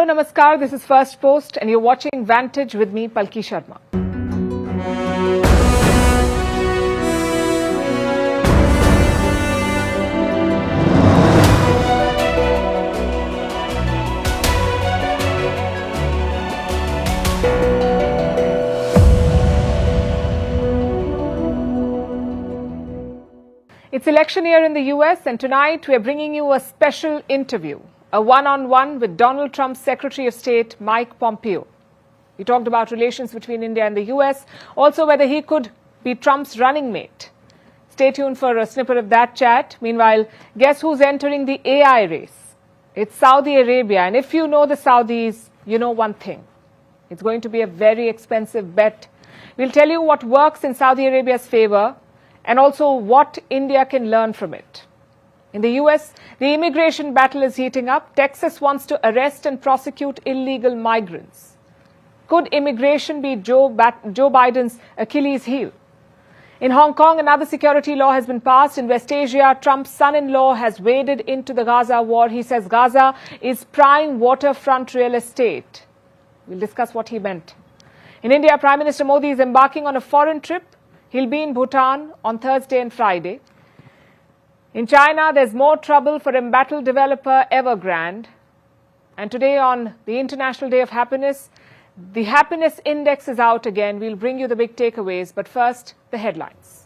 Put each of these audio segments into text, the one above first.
Hello, Namaskar. This is Firstpost and you're watching Vantage with me, Palki Sharma. It's election year in the US and tonight we're bringing you a special interview. A one-on-one with Donald Trump's Secretary of State, Mike Pompeo. We talked about relations between India and the US, also whether he could be Trump's running mate. Stay tuned for a snippet of that chat. Meanwhile, guess who's entering the AI race? It's Saudi Arabia, and if you know the Saudis, you know one thing. It's going to be a very expensive bet. We'll tell you what works in Saudi Arabia's favor and also what India can learn from it. In the US, the immigration battle is heating up. Texas wants to arrest and prosecute illegal migrants. Could immigration be Joe Biden's Achilles heel? In Hong Kong, another security law has been passed. In West Asia, Trump's son-in-law has waded into the Gaza war. He says Gaza is prime waterfront real estate. We'll discuss what he meant. In India, Prime Minister Modi is embarking on a foreign trip. He'll be in Bhutan on Thursday and Friday. In China, there's more trouble for embattled developer Evergrande. And today on the International Day of Happiness, the happiness index is out again. We'll bring you the big takeaways, but first, the headlines.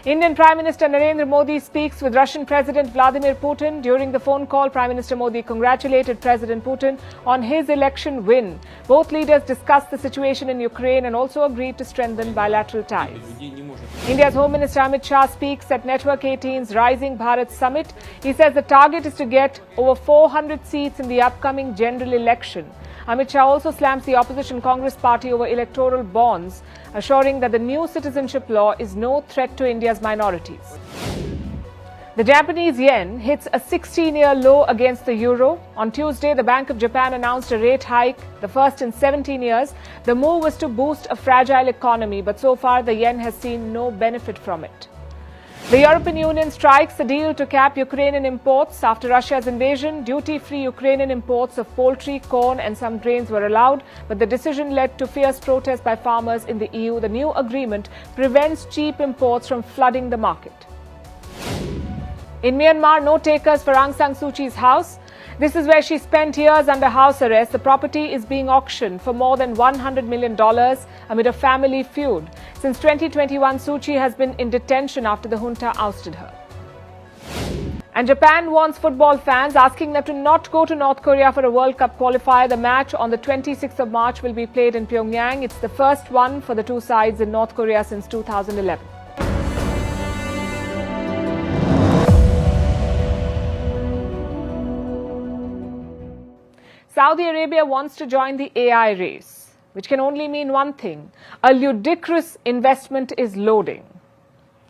Indian Prime Minister Narendra Modi speaks with Russian President Vladimir Putin. During the phone call, Prime Minister Modi congratulated President Putin on his election win. Both leaders discussed the situation in Ukraine and also agreed to strengthen bilateral ties. India's Home Minister Amit Shah speaks at Network 18's Rising Bharat Summit. He says the target is to get over 400 seats in the upcoming general election. Amit Shah also slams the opposition Congress party over electoral bonds, assuring that the new citizenship law is no threat to India's minorities. The Japanese yen hits a 16-year low against the euro. On Tuesday, the Bank of Japan announced a rate hike, the first in 17 years. The move was to boost a fragile economy, but so far the yen has seen no benefit from it. The European Union strikes a deal to cap Ukrainian imports. After Russia's invasion, duty-free Ukrainian imports of poultry, corn and some grains were allowed, but the decision led to fierce protests by farmers in the EU. The new agreement prevents cheap imports from flooding the market. In Myanmar, no takers for Aung San Suu Kyi's house. This is where she spent years under house arrest. The property is being auctioned for more than $100 million amid a family feud. Since 2021, Suu Kyi has been in detention after the junta ousted her. And Japan warns football fans, asking them to not go to North Korea for a World Cup qualifier. The match on the 26th of March will be played in Pyongyang. It's the first one for the two sides in North Korea since 2011. Saudi Arabia wants to join the AI race, which can only mean one thing. A ludicrous investment is loading.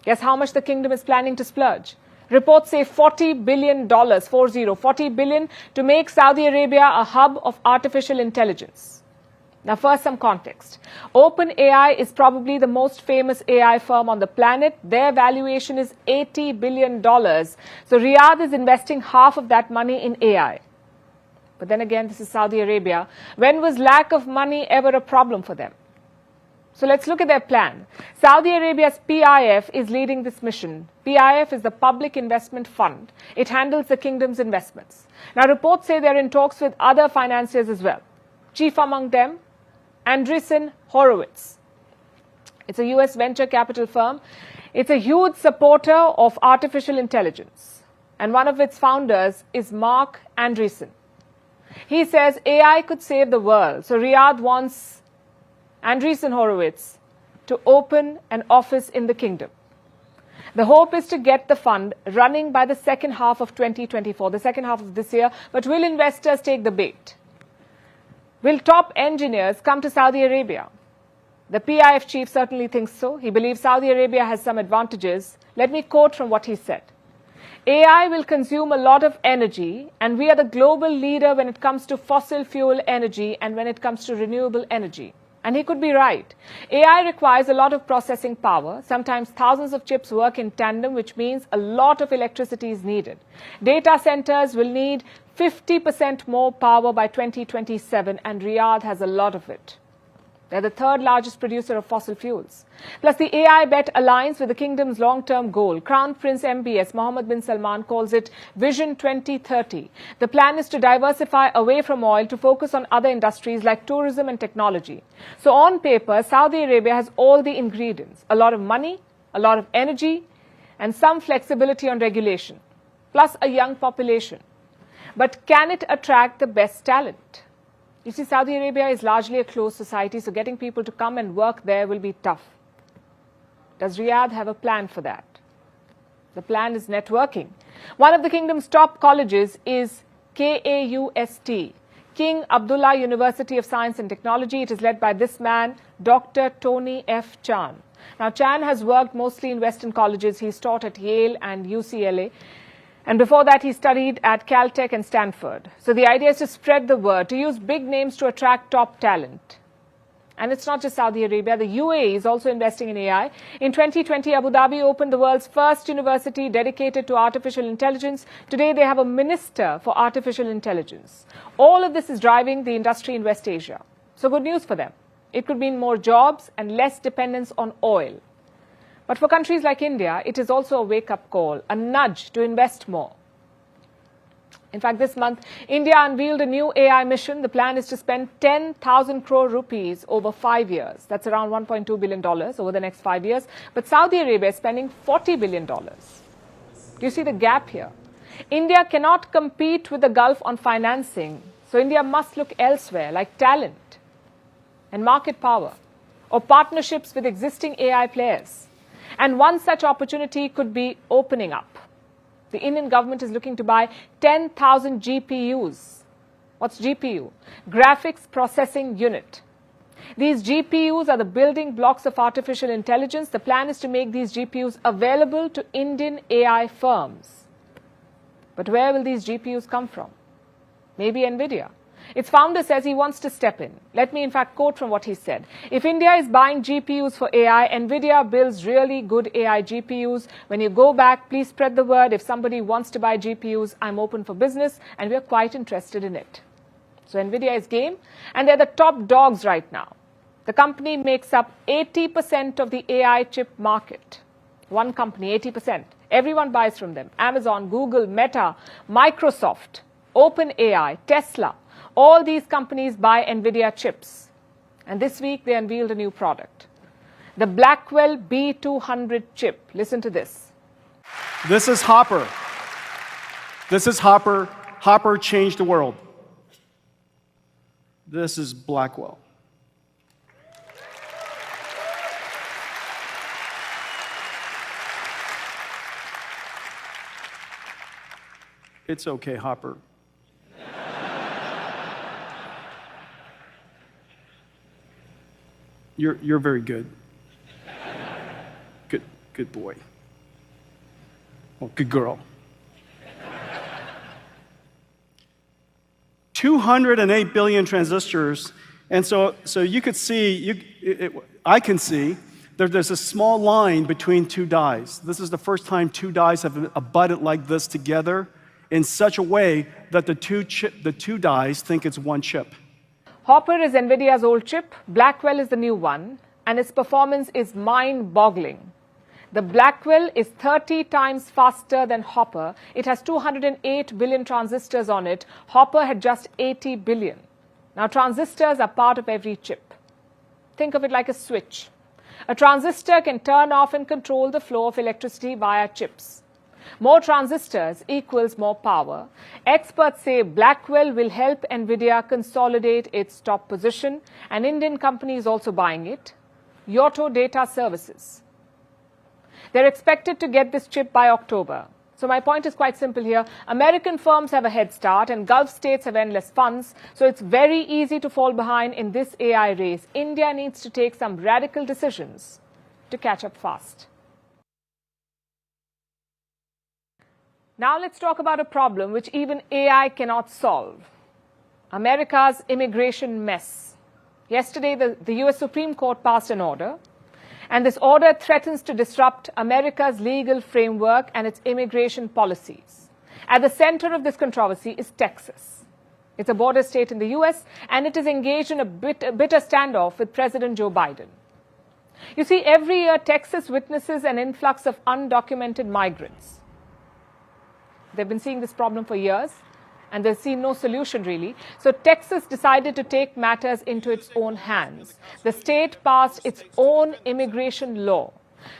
Guess how much the kingdom is planning to splurge? Reports say $40 billion, 40 billion, to make Saudi Arabia a hub of artificial intelligence. Now first, some context. OpenAI is probably the most famous AI firm on the planet. Their valuation is $80 billion. So Riyadh is investing half of that money in AI. But then again, this is Saudi Arabia. When was lack of money ever a problem for them? So let's look at their plan. Saudi Arabia's PIF is leading this mission. PIF is the Public Investment Fund. It handles the kingdom's investments. Now, reports say they're in talks with other financiers as well. Chief among them, Andreessen Horowitz. It's a US venture capital firm. It's a huge supporter of artificial intelligence. And one of its founders is Mark Andreessen. He says AI could save the world. So Riyadh wants Andreessen Horowitz to open an office in the kingdom. The hope is to get the fund running by the second half of 2024, the second half of this year. But will investors take the bait? Will top engineers come to Saudi Arabia? The PIF chief certainly thinks so. He believes Saudi Arabia has some advantages. Let me quote from what he said. AI will consume a lot of energy, and we are the global leader when it comes to fossil fuel energy and when it comes to renewable energy. And he could be right. AI requires a lot of processing power. Sometimes thousands of chips work in tandem, which means a lot of electricity is needed. Data centers will need 50% more power by 2027, and Riyadh has a lot of it. They're the third largest producer of fossil fuels. Plus, the AI bet aligns with the kingdom's long-term goal. Crown Prince MBS Mohammed Bin Salman calls it Vision 2030. The plan is to diversify away from oil to focus on other industries like tourism and technology. So on paper, Saudi Arabia has all the ingredients: a lot of money, a lot of energy, and some flexibility on regulation, plus a young population. But can it attract the best talent? You see, Saudi Arabia is largely a closed society, so getting people to come and work there will be tough. Does Riyadh have a plan for that? The plan is networking. One of the kingdom's top colleges is KAUST, King Abdullah University of Science and Technology. It is led by this man, Dr. Tony F. Chan. Now, Chan has worked mostly in Western colleges. He's taught at Yale and UCLA. And before that, he studied at Caltech and Stanford. So the idea is to spread the word, to use big names to attract top talent. And it's not just Saudi Arabia. The UAE is also investing in AI. In 2020, Abu Dhabi opened the world's first university dedicated to artificial intelligence. Today, they have a minister for artificial intelligence. All of this is driving the industry in West Asia. So good news for them. It could mean more jobs and less dependence on oil. But for countries like India, it is also a wake-up call, a nudge to invest more. In fact, this month, India unveiled a new AI mission. The plan is to spend 10,000 crore rupees over 5 years. That's around $1.2 billion over the next 5 years. But Saudi Arabia is spending $40 billion. Do you see the gap here? India cannot compete with the Gulf on financing. So India must look elsewhere, like talent and market power, or partnerships with existing AI players. And one such opportunity could be opening up. The Indian government is looking to buy 10,000 GPUs. What's GPU? Graphics Processing Unit. These GPUs are the building blocks of artificial intelligence. The plan is to make these GPUs available to Indian AI firms. But where will these GPUs come from? Maybe NVIDIA. Its founder says he wants to step in. Let me in fact quote from what he said. If India is buying GPUs for AI, NVIDIA builds really good AI GPUs. When you go back, please spread the word. If somebody wants to buy GPUs, I'm open for business and we're quite interested in it. So NVIDIA is game and they're the top dogs right now. The company makes up 80% of the AI chip market. One company, 80%. Everyone buys from them. Amazon, Google, Meta, Microsoft, OpenAI, Tesla. All these companies buy NVIDIA chips. And this week, they unveiled a new product. The Blackwell B200 chip. Listen to this. This is Hopper. This is Hopper. Hopper changed the world. This is Blackwell. It's okay, Hopper. You're very good. Good boy. Well, good girl. 208 billion transistors, and so you could see, I can see, there's a small line between two dies. This is the first time two dies have abutted like this together in such a way that the two dies think it's one chip. Hopper is NVIDIA's old chip, Blackwell is the new one, and its performance is mind-boggling. The Blackwell is 30 times faster than Hopper. It has 208 billion transistors on it. Hopper had just 80 billion. Now, transistors are part of every chip. Think of it like a switch. A transistor can turn off and control the flow of electricity via chips. More transistors equals more power. Experts say Blackwell will help NVIDIA consolidate its top position. An Indian company is also buying it, Yoto Data Services. They're expected to get this chip by October. So my point is quite simple here. American firms have a head start and Gulf states have endless funds. So it's very easy to fall behind in this AI race. India needs to take some radical decisions to catch up fast. Now let's talk about a problem which even AI cannot solve. America's immigration mess. Yesterday, the US Supreme Court passed an order, and this order threatens to disrupt America's legal framework and its immigration policies. At the center of this controversy is Texas. It's a border state in the US, and it is engaged in a bitter standoff with President Joe Biden. You see, every year, Texas witnesses an influx of undocumented migrants. They've been seeing this problem for years, and they've seen no solution, really. So Texas decided to take matters into its own hands. The state passed its own immigration law.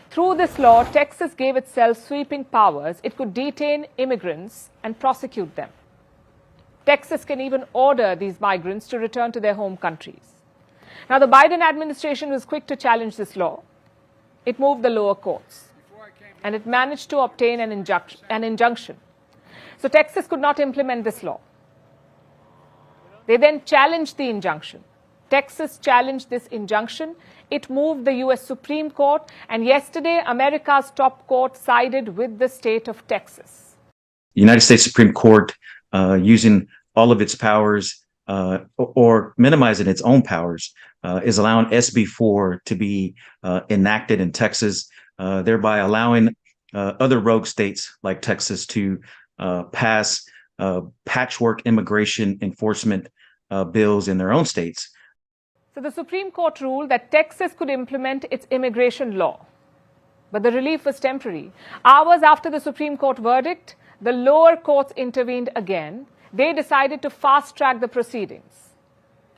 Through this law, Texas gave itself sweeping powers. It could detain immigrants and prosecute them. Texas can even order these migrants to return to their home countries. Now, the Biden administration was quick to challenge this law. It moved the lower courts, and it managed to obtain an injunction. So Texas could not implement this law. They then challenged the injunction. Texas challenged this injunction. It moved the US Supreme Court, and yesterday, America's top court sided with the state of Texas. The United States Supreme Court, using all of its powers or minimizing its own powers, is allowing SB 4 to be enacted in Texas, thereby allowing other rogue states like Texas to pass patchwork immigration enforcement bills in their own states. So the Supreme Court ruled that Texas could implement its immigration law. But the relief was temporary. Hours after the Supreme Court verdict, the lower courts intervened again. They decided to fast-track the proceedings.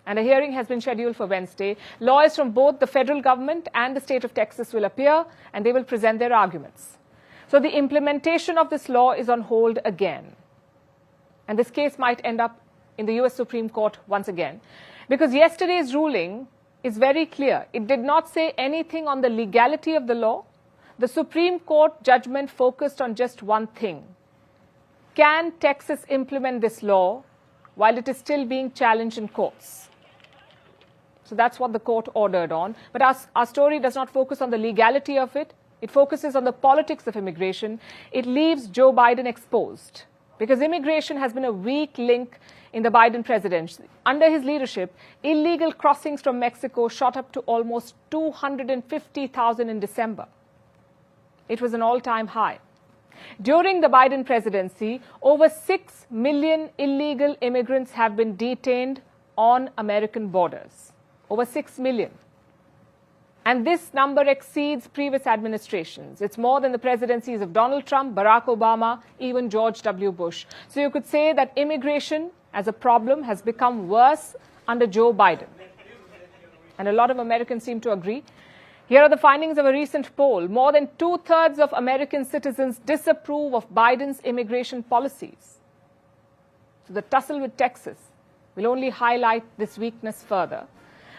And a hearing has been scheduled for Wednesday. Lawyers from both the federal government and the state of Texas will appear, and they will present their arguments. So the implementation of this law is on hold again. And this case might end up in the US Supreme Court once again. Because yesterday's ruling is very clear. It did not say anything on the legality of the law. The Supreme Court judgment focused on just one thing. Can Texas implement this law while it is still being challenged in courts? So that's what the court ordered on. But our story does not focus on the legality of it. It focuses on the politics of immigration. It leaves Joe Biden exposed because immigration has been a weak link in the Biden presidency. Under his leadership, illegal crossings from Mexico shot up to almost 250,000 in December. It was an all-time high. During the Biden presidency, over 6 million illegal immigrants have been detained on American borders. Over 6 million. And this number exceeds previous administrations. It's more than the presidencies of Donald Trump, Barack Obama, even George W. Bush. So you could say that immigration as a problem has become worse under Joe Biden. And a lot of Americans seem to agree. Here are the findings of a recent poll. More than 2/3 of American citizens disapprove of Biden's immigration policies. So the tussle with Texas will only highlight this weakness further.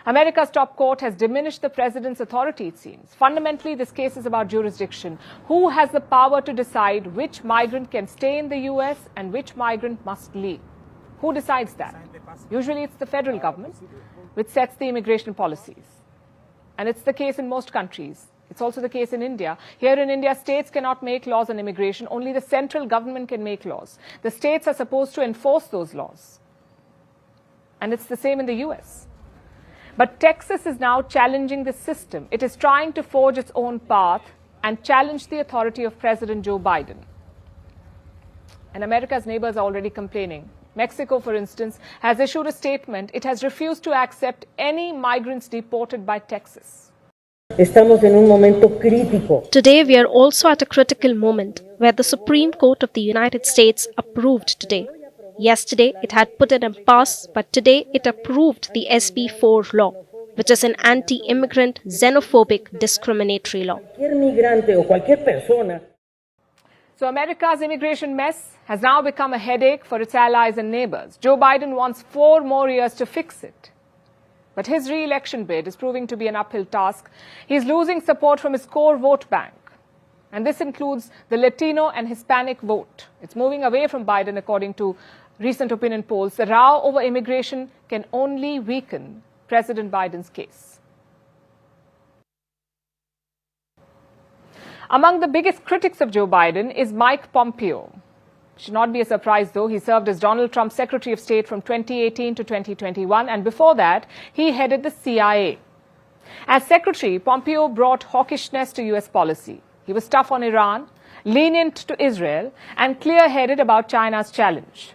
America's top court has diminished the president's authority, it seems. Fundamentally, this case is about jurisdiction. Who has the power to decide which migrant can stay in the US and which migrant must leave? Who decides that? Usually it's the federal government, which sets the immigration policies. And it's the case in most countries. It's also the case in India. Here in India, states cannot make laws on immigration. Only the central government can make laws. The states are supposed to enforce those laws. And it's the same in the US. But Texas is now challenging this system. It is trying to forge its own path and challenge the authority of President Joe Biden. And America's neighbors are already complaining. Mexico, for instance, has issued a statement. It has refused to accept any migrants deported by Texas. Estamos en un momento crítico. Today, we are also at a critical moment where the Supreme Court of the United States approved today. Yesterday, it had put an impasse, but today it approved the SB 4 law, which is an anti-immigrant, xenophobic, discriminatory law. Cualquier migrante o cualquier persona. So America's immigration mess has now become a headache for its allies and neighbors. Joe Biden wants 4 more years to fix it. But his re-election bid is proving to be an uphill task. He's losing support from his core vote bank. And this includes the Latino and Hispanic vote. It's moving away from Biden, according to recent opinion polls. The row over immigration can only weaken President Biden's case. Among the biggest critics of Joe Biden is Mike Pompeo. Should not be a surprise, though. He served as Donald Trump's Secretary of State from 2018 to 2021, and before that, he headed the CIA. As Secretary, Pompeo brought hawkishness to U.S. policy. He was tough on Iran, lenient to Israel, and clear-headed about China's challenge.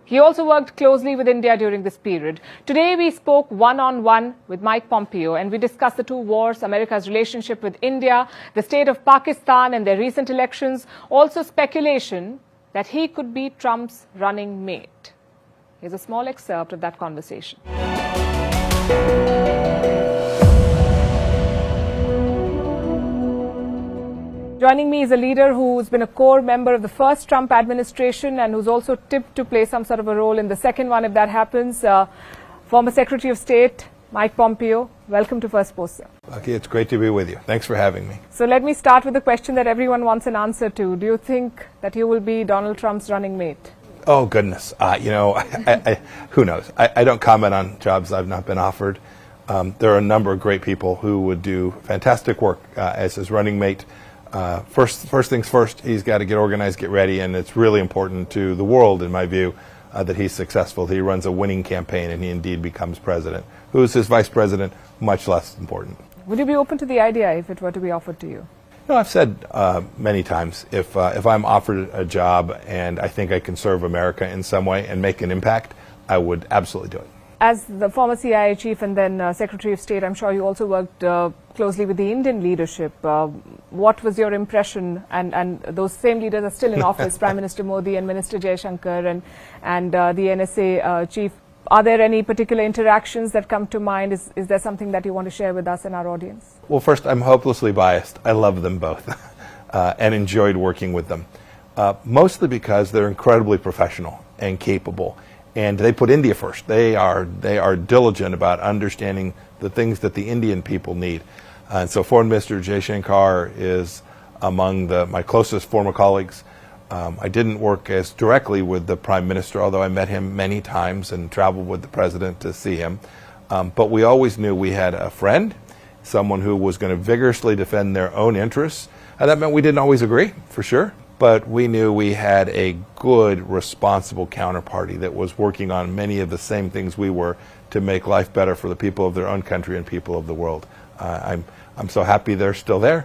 He also worked closely with India during this period. Today, we spoke one-on-one with Mike Pompeo, and we discussed the two wars, America's relationship with India, the state of Pakistan and their recent elections, also speculation that he could be Trump's running mate. Here's a small excerpt of that conversation. Joining me is a leader who's been a core member of the first Trump administration and who's also tipped to play some sort of a role in the second one if that happens. Former Secretary of State Mike Pompeo, welcome to Firstpost, sir. Palki, it's great to be with you. Thanks for having me. So let me start with the question that everyone wants an answer to. Do you think that you will be Donald Trump's running mate? Oh, goodness. Who knows? I don't comment on jobs I've not been offered. There are a number of great people who would do fantastic work as his running mate. First things first, he's got to get organized, get ready, and it's really important to the world, in my view, that he's successful, that he runs a winning campaign, and he indeed becomes president. Who's his vice president? Much less important. Would you be open to the idea if it were to be offered to you? No, I've said many times, if I'm offered a job and I think I can serve America in some way and make an impact, I would absolutely do it. As the former CIA chief and then Secretary of State, I'm sure you also worked closely with the Indian leadership. What was your impression? And those same leaders are still in office, Prime Minister Modi and Minister Jaishankar and the NSA chief. Are there any particular interactions that come to mind? Is there something that you want to share with us and our audience? Well, first, I'm hopelessly biased. I love them both and enjoyed working with them, mostly because they're incredibly professional and capable. And they put India first. They are diligent about understanding the things that the Indian people need. And so Foreign Minister Jaishankar is among my closest former colleagues. I didn't work as directly with the Prime Minister, although I met him many times and traveled with the President to see him. But we always knew we had a friend, someone who was going to vigorously defend their own interests. And that meant we didn't always agree, for sure. But we knew we had a good, responsible counterparty that was working on many of the same things we were to make life better for the people of their own country and people of the world. I'm so happy they're still there.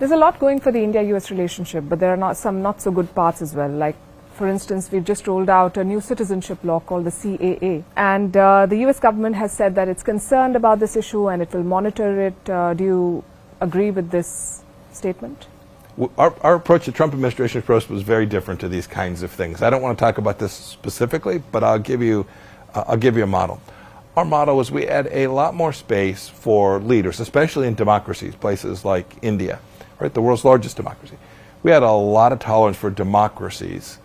There's a lot going for the India-US relationship, but there are some not so good parts as well. Like, for instance, we've just rolled out a new citizenship law called the CAA. And the US government has said that it's concerned about this issue and it will monitor it. Do you agree with this statement? Our approach, the Trump administration's approach, was very different to these kinds of things. I don't want to talk about this specifically, but I'll give you a model. Our model was we had a lot more space for leaders, especially in democracies, places like India, right, the world's largest democracy. We had a lot of tolerance for democracies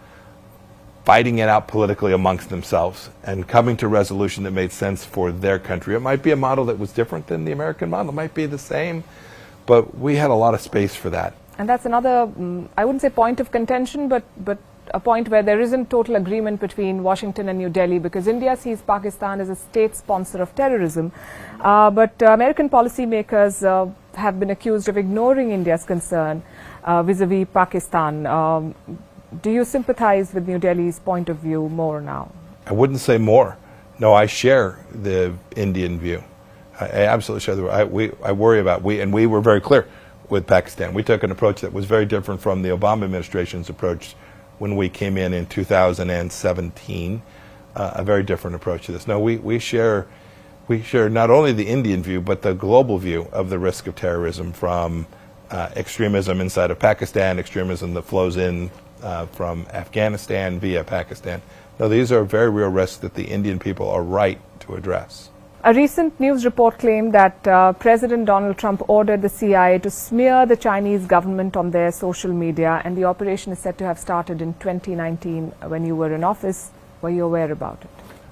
fighting it out politically amongst themselves and coming to resolution that made sense for their country. It might be a model that was different than the American model. It might be the same, but we had a lot of space for that. And that's another, I wouldn't say point of contention, but a point where there isn't total agreement between Washington and New Delhi, because India sees Pakistan as a state sponsor of terrorism. But American policymakers have been accused of ignoring India's concern vis-a-vis Pakistan. Do you sympathize with New Delhi's point of view more now? I wouldn't say more. No, I share the Indian view. I absolutely share I worry about, and we were very clear with Pakistan. We took an approach that was very different from the Obama administration's approach when we came in 2017, a very different approach to this. No, we share not only the Indian view, but the global view of the risk of terrorism from extremism inside of Pakistan, extremism that flows in from Afghanistan via Pakistan. No, these are very real risks that the Indian people are right to address. A recent news report claimed that President Donald Trump ordered the CIA to smear the Chinese government on their social media, and the operation is said to have started in 2019 when you were in office. Were you aware about it?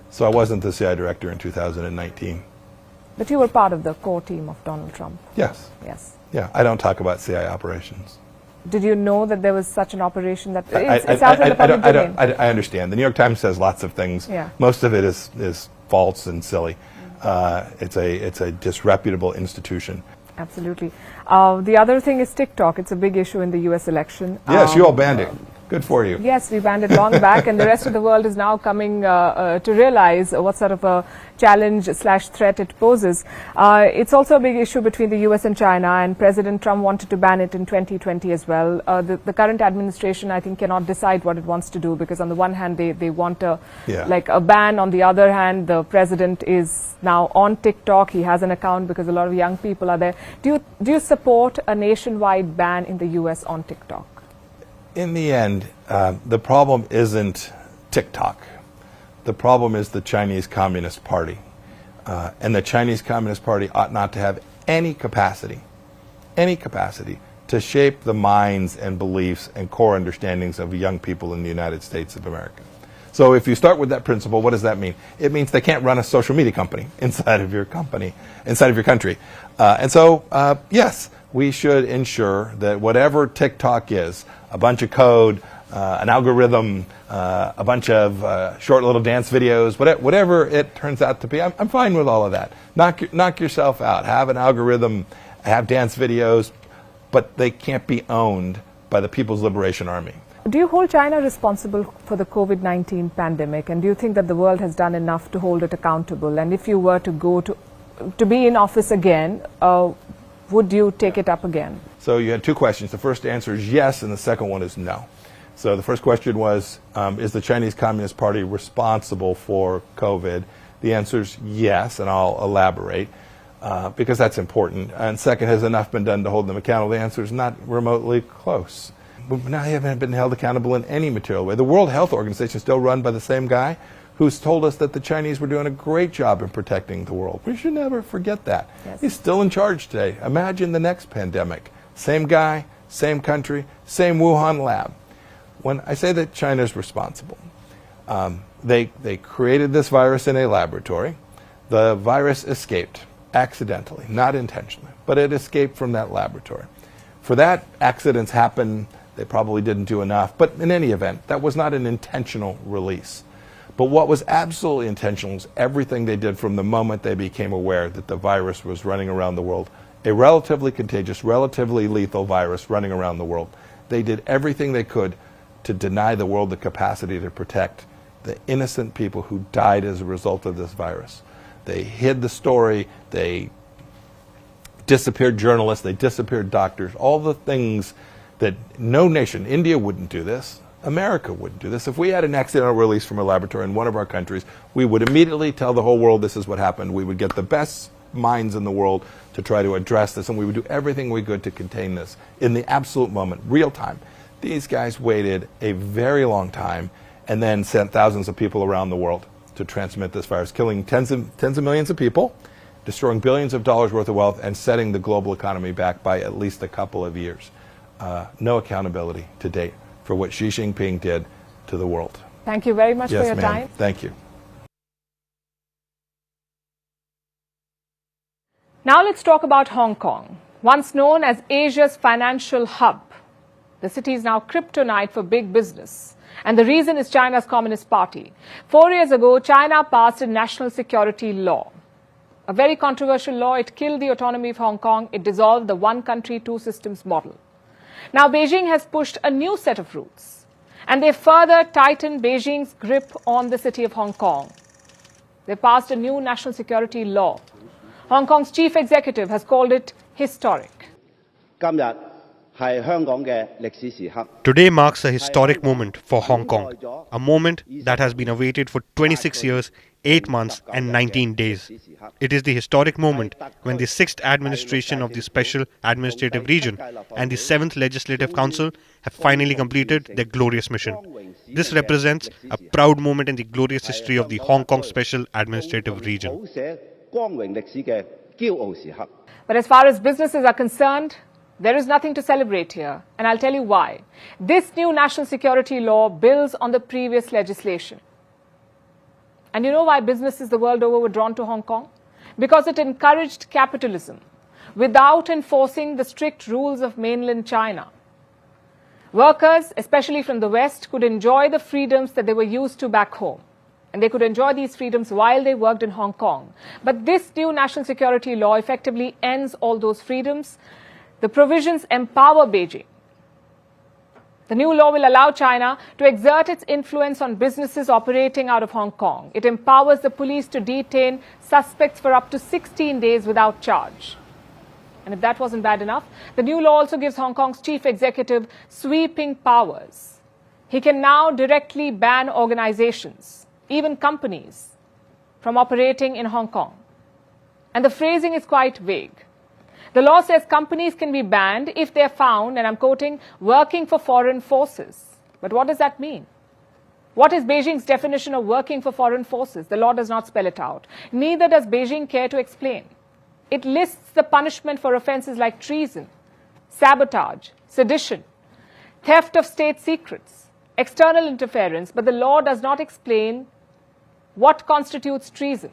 So I wasn't the CIA director in 2019. But you were part of the core team of Donald Trump. Yes. Yes. Yeah, I don't talk about CIA operations. Did you know that there was such an operation? That it's out in the public domain? I understand. The New York Times says lots of things. Yeah. Most of it is false and silly. It's a disreputable institution. Absolutely. The other thing is TikTok. It's a big issue in the U.S. election. Yes, you all banned it. Good for you. Yes, we banned it long back, and the rest of the world is now coming to realize what sort of a challenge/threat it poses. It's also a big issue between the US and China, and President Trump wanted to ban it in 2020 as well. The current administration, I think, cannot decide what it wants to do, because on the one hand, they want a ban. On the other hand, the president is now on TikTok. He has an account because a lot of young people are there. Do you support a nationwide ban in the US on TikTok? In the end, the problem isn't TikTok. The problem is the Chinese Communist Party. And the Chinese Communist Party ought not to have any capacity to shape the minds and beliefs and core understandings of young people in the United States of America. So if you start with that principle, what does that mean? It means they can't run a social media company inside of your country. And so, yes, we should ensure that whatever TikTok is, a bunch of code, an algorithm, a bunch of short little dance videos, whatever it turns out to be, I'm fine with all of that. Knock yourself out. Have an algorithm, have dance videos, but they can't be owned by the People's Liberation Army. Do you hold China responsible for the COVID-19 pandemic, and do you think that the world has done enough to hold it accountable? And if you were to go to be in office again, would you take it up again? So you had two questions. The first answer is yes, and the second one is no. So the first question was, is the Chinese Communist Party responsible for COVID? The answer is yes, and I'll elaborate, because that's important. And second, has enough been done to hold them accountable? The answer is not remotely close. Now they haven't been held accountable in any material way. The World Health Organization is still run by the same guy who's told us that the Chinese were doing a great job in protecting the world. We should never forget that. Yes. He's still in charge today. Imagine the next pandemic. Same guy, same country, same Wuhan lab. When I say that China is responsible, they created this virus in a laboratory. The virus escaped accidentally, not intentionally, but it escaped from that laboratory. For that, accidents happen. They probably didn't do enough. But in any event, that was not an intentional release. But what was absolutely intentional is everything they did from the moment they became aware that the virus was running around the world, a relatively contagious, relatively lethal virus running around the world. They did everything they could to deny the world the capacity to protect the innocent people who died as a result of this virus. They hid the story. They disappeared journalists. They disappeared doctors. All the things that no nation, India wouldn't do this, America wouldn't do this. If we had an accidental release from a laboratory in one of our countries, we would immediately tell the whole world this is what happened. We would get the best minds in the world to try to address this, and we would do everything we could to contain this in the absolute moment, real time. These guys waited a very long time and then sent thousands of people around the world to transmit this virus, killing tens of millions of people, destroying billions of dollars worth of wealth, and setting the global economy back by at least a couple of years. No accountability to date for what Xi Jinping did to the world. Thank you very much for your time. Thank you. Now let's talk about Hong Kong. Once known as Asia's financial hub, the city is now kryptonite for big business. And the reason is China's Communist Party. 4 years ago, China passed a national security law. A very controversial law. It killed the autonomy of Hong Kong. It dissolved the one country, two systems model. Now Beijing has pushed a new set of rules. And they further tightened Beijing's grip on the city of Hong Kong. They passed a new national security law. Hong Kong's chief executive has called it historic. Today marks a historic moment for Hong Kong, a moment that has been awaited for 26 years, 8 months and 19 days. It is the historic moment when the 6th administration of the Special Administrative Region and the 7th Legislative Council have finally completed their glorious mission. This represents a proud moment in the glorious history of the Hong Kong Special Administrative Region. But as far as businesses are concerned, there is nothing to celebrate here, and I'll tell you why. This new national security law builds on the previous legislation. And you know why businesses the world over were drawn to Hong Kong? Because it encouraged capitalism without enforcing the strict rules of mainland China. Workers, especially from the West, could enjoy the freedoms that they were used to back home. And they could enjoy these freedoms while they worked in Hong Kong. But this new national security law effectively ends all those freedoms. The provisions empower Beijing The new law will allow China to exert its influence on businesses operating out of Hong Kong. It empowers the police to detain suspects for up to 16 days without charge. And if that wasn't bad enough, the new law also gives Hong Kong's chief executive sweeping powers. He can now directly ban organizations, even companies, from operating in Hong Kong. And the phrasing is quite vague. The law says companies can be banned if they are found, and I'm quoting, working for foreign forces. But what does that mean? What is Beijing's definition of working for foreign forces? The law does not spell it out. Neither does Beijing care to explain. It lists the punishment for offenses like treason, sabotage, sedition, theft of state secrets, external interference, but the law does not explain what constitutes treason,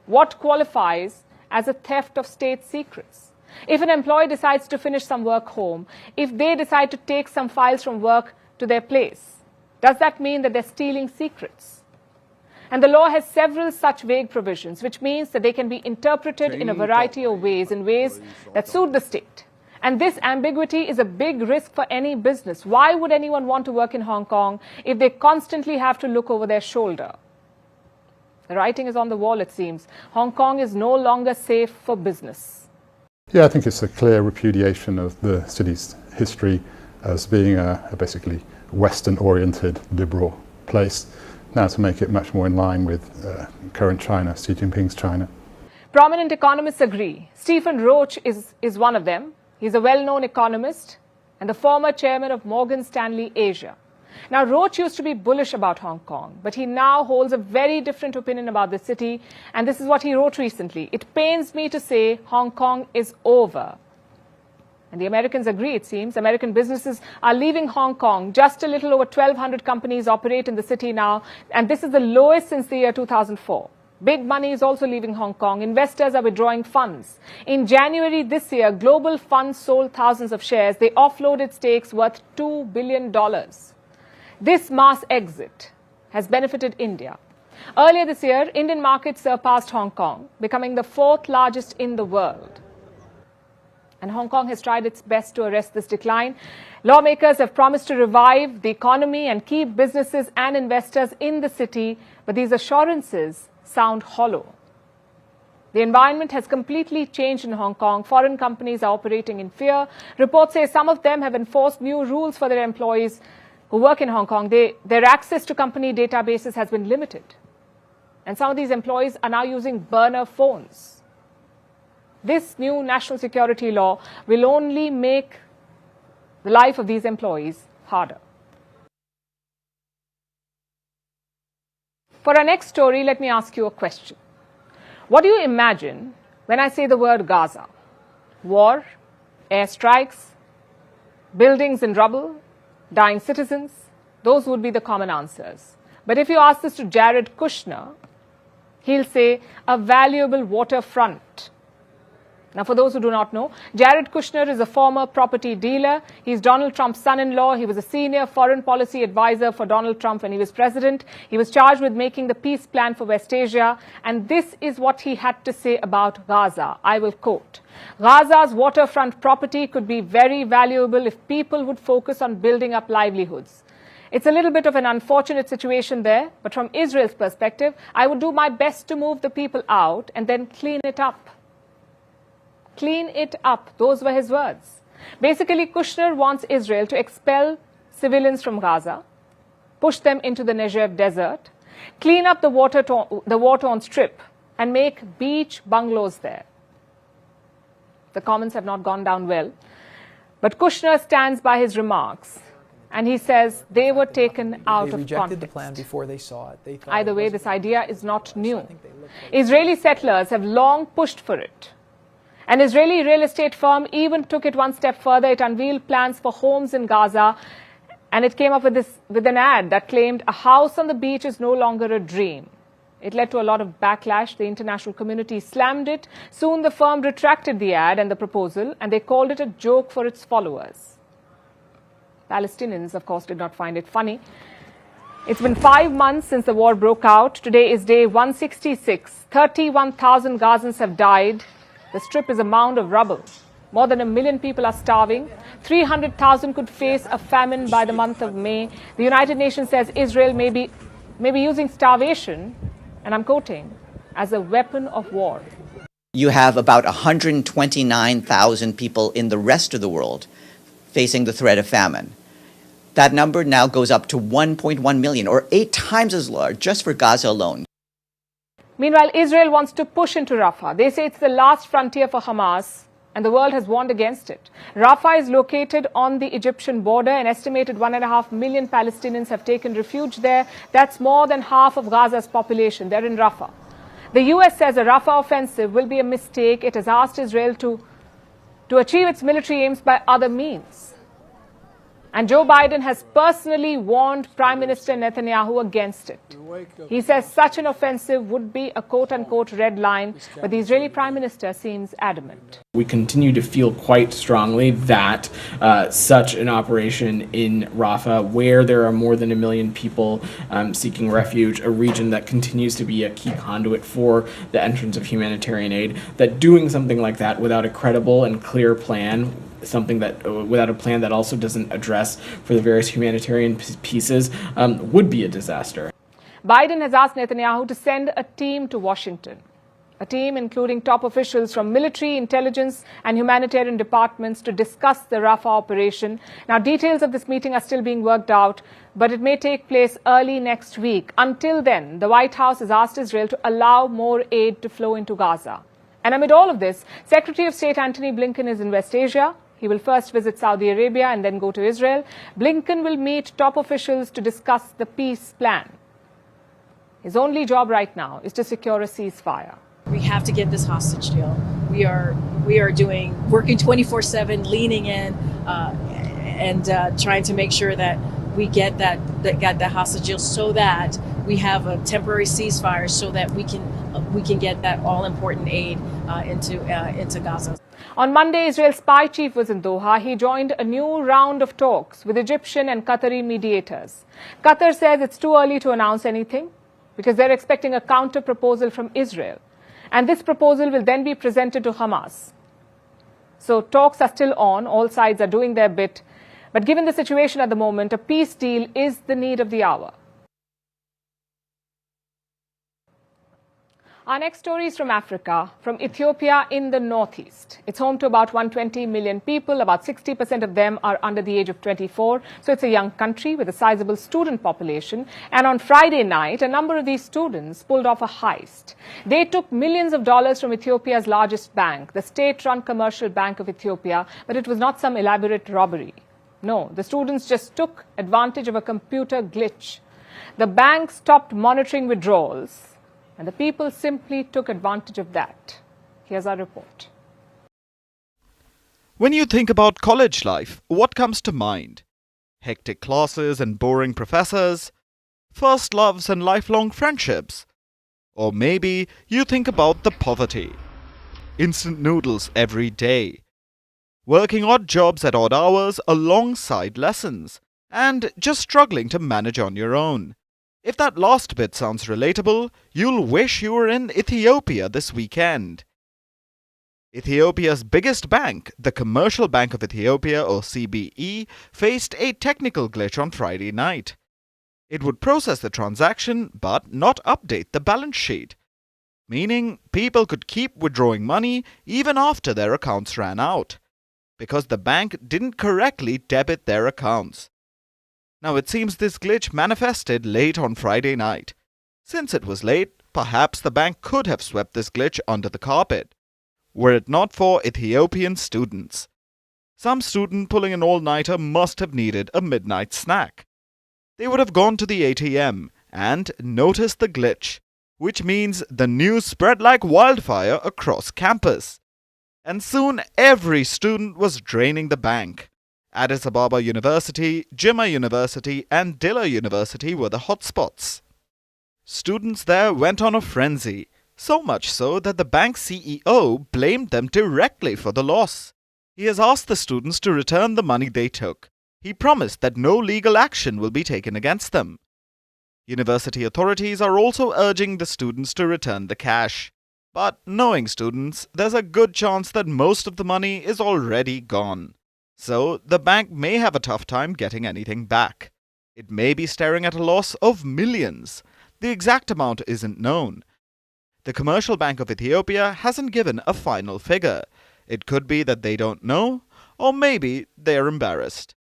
what qualifies as a theft of state secrets. If an employee decides to finish some work home, if they decide to take some files from work to their place, does that mean that they're stealing secrets? And the law has several such vague provisions, which means that they can be interpreted in a variety of ways, in ways that suit the state. And this ambiguity is a big risk for any business. Why would anyone want to work in Hong Kong if they constantly have to look over their shoulder? The writing is on the wall, it seems. Hong Kong is no longer safe for business. Yeah, I think it's a clear repudiation of the city's history as being a basically Western-oriented liberal place, now to make it much more in line with current China, Xi Jinping's China. Prominent economists agree. Stephen Roach is one of them. He's a well-known economist and the former chairman of Morgan Stanley Asia. Now, Roach used to be bullish about Hong Kong, but he now holds a very different opinion about the city, and this is what he wrote recently. It pains me to say Hong Kong is over. And the Americans agree, it seems. American businesses are leaving Hong Kong. Just a little over 1,200 companies operate in the city now, and this is the lowest since the year 2004. Big money is also leaving Hong Kong. Investors are withdrawing funds. In January this year, global funds sold thousands of shares. They offloaded stakes worth $2 billion. This mass exit has benefited India. Earlier this year, Indian markets surpassed Hong Kong, becoming the fourth largest in the world. And Hong Kong has tried its best to arrest this decline. Lawmakers have promised to revive the economy and keep businesses and investors in the city, but these assurances sound hollow. The environment has completely changed in Hong Kong. Foreign companies are operating in fear. Reports say some of them have enforced new rules for their employees who work in Hong Kong. Their access to company databases has been limited. And some of these employees are now using burner phones. This new national security law will only make the life of these employees harder. For our next story, let me ask you a question. What do you imagine when I say the word Gaza? War, airstrikes, buildings in rubble, dying citizens? Those would be the common answers. But if you ask this to Jared Kushner, he'll say a valuable waterfront. Now, for those who do not know, Jared Kushner is a former property dealer. He's Donald Trump's son-in-law. He was a senior foreign policy advisor for Donald Trump when he was president. He was charged with making the peace plan for West Asia. And this is what he had to say about Gaza. I will quote, "Gaza's waterfront property could be very valuable if people would focus on building up livelihoods. It's a little bit of an unfortunate situation there, but from Israel's perspective, I would do my best to move the people out and then clean it up." Clean it up. Those were his words. Basically, Kushner wants Israel to expel civilians from Gaza, push them into the Negev desert, clean up the war-torn strip, and make beach bungalows there. The comments have not gone down well. But Kushner stands by his remarks, and he says they were taken out of context. The plan before they saw it. Either way, this idea is not new. Israeli settlers have long pushed for it. An Israeli real estate firm even took it one step further. It unveiled plans for homes in Gaza, and it came up with an ad that claimed a house on the beach is no longer a dream. It led to a lot of backlash. The international community slammed it. Soon the firm retracted the ad and the proposal, and they called it a joke for its followers. Palestinians, of course, did not find it funny. It's been 5 months since the war broke out. Today is day 166. 31,000 Gazans have died. The strip is a mound of rubble. More than 1 million people are starving. 300,000 could face a famine by the month of May. The United Nations says Israel may be using starvation, and I'm quoting, as a weapon of war. You have about 129,000 people in the rest of the world facing the threat of famine. That number now goes up to 1.1 million, or 8 times as large, just for Gaza alone. Meanwhile, Israel wants to push into Rafah. They say it's the last frontier for Hamas, and the world has warned against it. Rafah is located on the Egyptian border. An estimated 1.5 million Palestinians have taken refuge there. That's more than half of Gaza's population. They're in Rafah. The US says a Rafah offensive will be a mistake. It has asked Israel to achieve its military aims by other means. And Joe Biden has personally warned Prime Minister Netanyahu against it. He says such an offensive would be a quote-unquote red line, but the Israeli Prime Minister seems adamant. We continue to feel quite strongly that such an operation in Rafah, where there are more than 1 million people seeking refuge, a region that continues to be a key conduit for the entrance of humanitarian aid, that doing something like that without a credible and clear plan, without a plan that also doesn't address for the various humanitarian pieces, would be a disaster. Biden has asked Netanyahu to send a team to Washington, a team including top officials from military, intelligence and humanitarian departments to discuss the Rafah operation. Now, details of this meeting are still being worked out, but it may take place early next week. Until then, the White House has asked Israel to allow more aid to flow into Gaza. And amid all of this, Secretary of State Antony Blinken is in West Asia. He will first visit Saudi Arabia and then go to Israel. Blinken will meet top officials to discuss the peace plan. His only job right now is to secure a ceasefire. We have to get this hostage deal. We are working 24/7, leaning in, and trying to make sure that we get that hostage deal, so that we have a temporary ceasefire, so that we can get that all important aid into Gaza. On Monday, Israel's spy chief was in Doha. He joined a new round of talks with Egyptian and Qatari mediators. Qatar says it's too early to announce anything because they're expecting a counter proposal from Israel. And this proposal will then be presented to Hamas. So talks are still on. All sides are doing their bit. But given the situation at the moment, a peace deal is the need of the hour. Our next story is from Africa, from Ethiopia in the northeast. It's home to about 120 million people. About 60% of them are under the age of 24. So it's a young country with a sizable student population. And on Friday night, a number of these students pulled off a heist. They took millions of dollars from Ethiopia's largest bank, the state-run commercial bank of Ethiopia, but it was not some elaborate robbery. No, the students just took advantage of a computer glitch. The bank stopped monitoring withdrawals, and the people simply took advantage of that. Here's our report. When you think about college life, what comes to mind? Hectic classes and boring professors? First loves and lifelong friendships? Or maybe you think about the poverty. Instant noodles every day. Working odd jobs at odd hours alongside lessons. And just struggling to manage on your own. If that last bit sounds relatable, you'll wish you were in Ethiopia this weekend. Ethiopia's biggest bank, the Commercial Bank of Ethiopia or CBE, faced a technical glitch on Friday night. It would process the transaction but not update the balance sheet, meaning people could keep withdrawing money even after their accounts ran out, because the bank didn't correctly debit their accounts. Now, it seems this glitch manifested late on Friday night. Since it was late, perhaps the bank could have swept this glitch under the carpet, were it not for Ethiopian students. Some student pulling an all-nighter must have needed a midnight snack. They would have gone to the ATM and noticed the glitch, which means the news spread like wildfire across campus. And soon every student was draining the bank. Addis Ababa University, Jimma University and Dilla University were the hotspots. Students there went on a frenzy, so much so that the bank CEO blamed them directly for the loss. He has asked the students to return the money they took. He promised that no legal action will be taken against them. University authorities are also urging the students to return the cash. But knowing students, there's a good chance that most of the money is already gone. So the bank may have a tough time getting anything back. It may be staring at a loss of millions. The exact amount isn't known. The Commercial Bank of Ethiopia hasn't given a final figure. It could be that they don't know, or maybe they're embarrassed.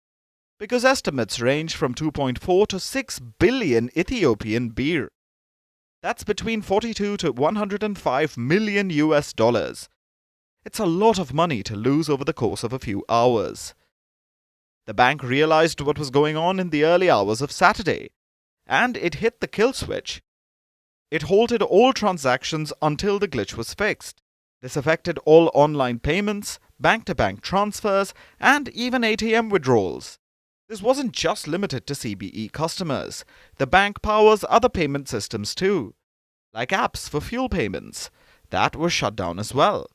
Because estimates range from 2.4 to 6 billion Ethiopian birr. That's between 42 to 105 million US dollars. It's a lot of money to lose over the course of a few hours. The bank realized what was going on in the early hours of Saturday, and it hit the kill switch. It halted all transactions until the glitch was fixed. This affected all online payments, bank-to-bank transfers, and even ATM withdrawals. This wasn't just limited to CBE customers. The bank powers other payment systems too, like apps for fuel payments. That was shut down as well.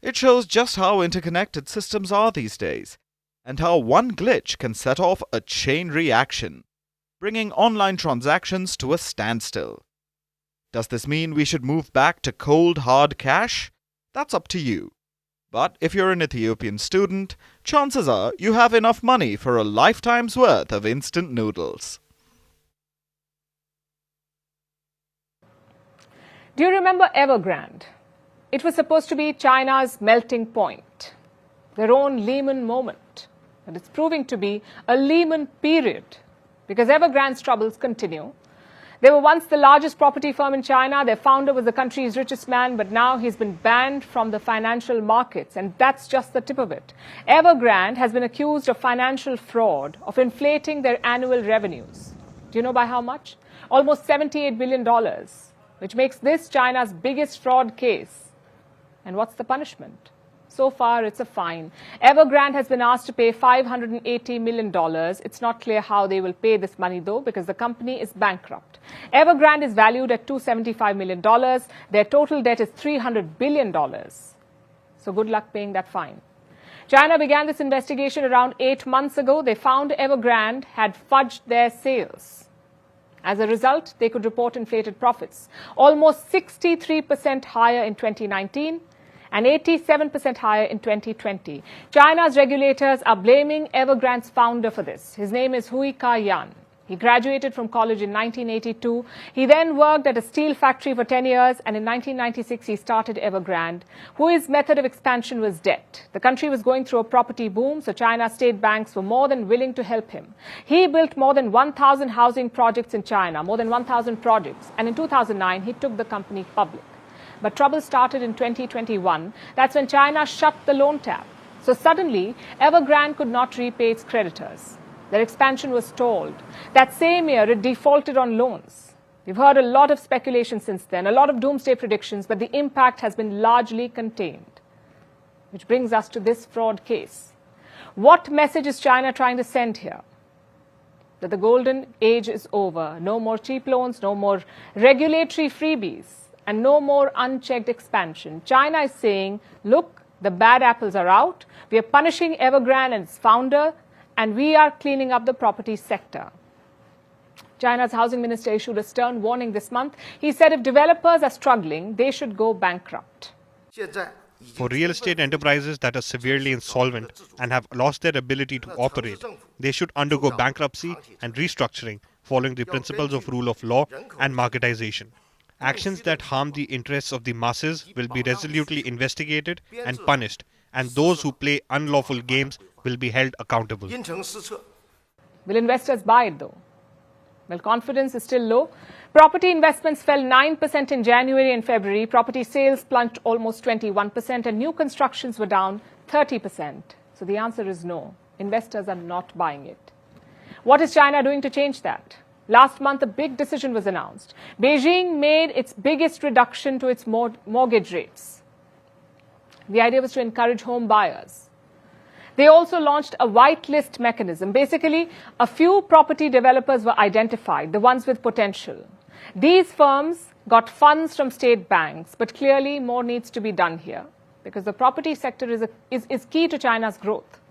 It shows just how interconnected systems are these days, and how one glitch can set off a chain reaction, bringing online transactions to a standstill. Does this mean we should move back to cold, hard cash? That's up to you. But if you're an Ethiopian student, chances are you have enough money for a lifetime's worth of instant noodles. Do you remember Evergrande? It was supposed to be China's melting point, their own Lehman moment. But it's proving to be a Lehman period because Evergrande's troubles continue. They were once the largest property firm in China. Their founder was the country's richest man, but now he's been banned from the financial markets, and that's just the tip of it. Evergrande has been accused of financial fraud, of inflating their annual revenues. Do you know by how much? Almost $78 billion, which makes this China's biggest fraud case. And what's the punishment? So far, it's a fine. Evergrande has been asked to pay $580 million. It's not clear how they will pay this money, though, because the company is bankrupt. Evergrande is valued at $275 million. Their total debt is $300 billion. So good luck paying that fine. China began this investigation around 8 months ago. They found Evergrande had fudged their sales. As a result, they could report inflated profits, almost 63% higher in 2019 and 87% higher in 2020. China's regulators are blaming Evergrande's founder for this. His name is Hui Ka-yan. He graduated from college in 1982. He then worked at a steel factory for 10 years, and in 1996 he started Evergrande. Hui's method of expansion was debt. The country was going through a property boom, so China's state banks were more than willing to help him. He built more than 1,000 housing projects in China, more than 1,000 projects, and in 2009 he took the company public. But trouble started in 2021. That's when China shut the loan tap. So suddenly, Evergrande could not repay its creditors. Their expansion was stalled. That same year, it defaulted on loans. We've heard a lot of speculation since then, a lot of doomsday predictions, but the impact has been largely contained. Which brings us to this fraud case. What message is China trying to send here? That the golden age is over. No more cheap loans, no more regulatory freebies, and no more unchecked expansion. China is saying, look, the bad apples are out. We are punishing Evergrande and its founder, and we are cleaning up the property sector. China's housing minister issued a stern warning this month. He said if developers are struggling, they should go bankrupt. For real estate enterprises that are severely insolvent and have lost their ability to operate, they should undergo bankruptcy and restructuring following the principles of rule of law and marketization. Actions that harm the interests of the masses will be resolutely investigated and punished, and those who play unlawful games will be held accountable. Will investors buy it, though? Well, confidence is still low. Property investments fell 9% in January and February. Property sales plunged almost 21%, and new constructions were down 30%. So the answer is no. Investors are not buying it. What is China doing to change that? Last month, a big decision was announced. Beijing made its biggest reduction to its mortgage rates. The idea was to encourage home buyers. They also launched a whitelist mechanism. Basically, a few property developers were identified, the ones with potential. These firms got funds from state banks, but clearly more needs to be done here because the property sector is key to China's growth.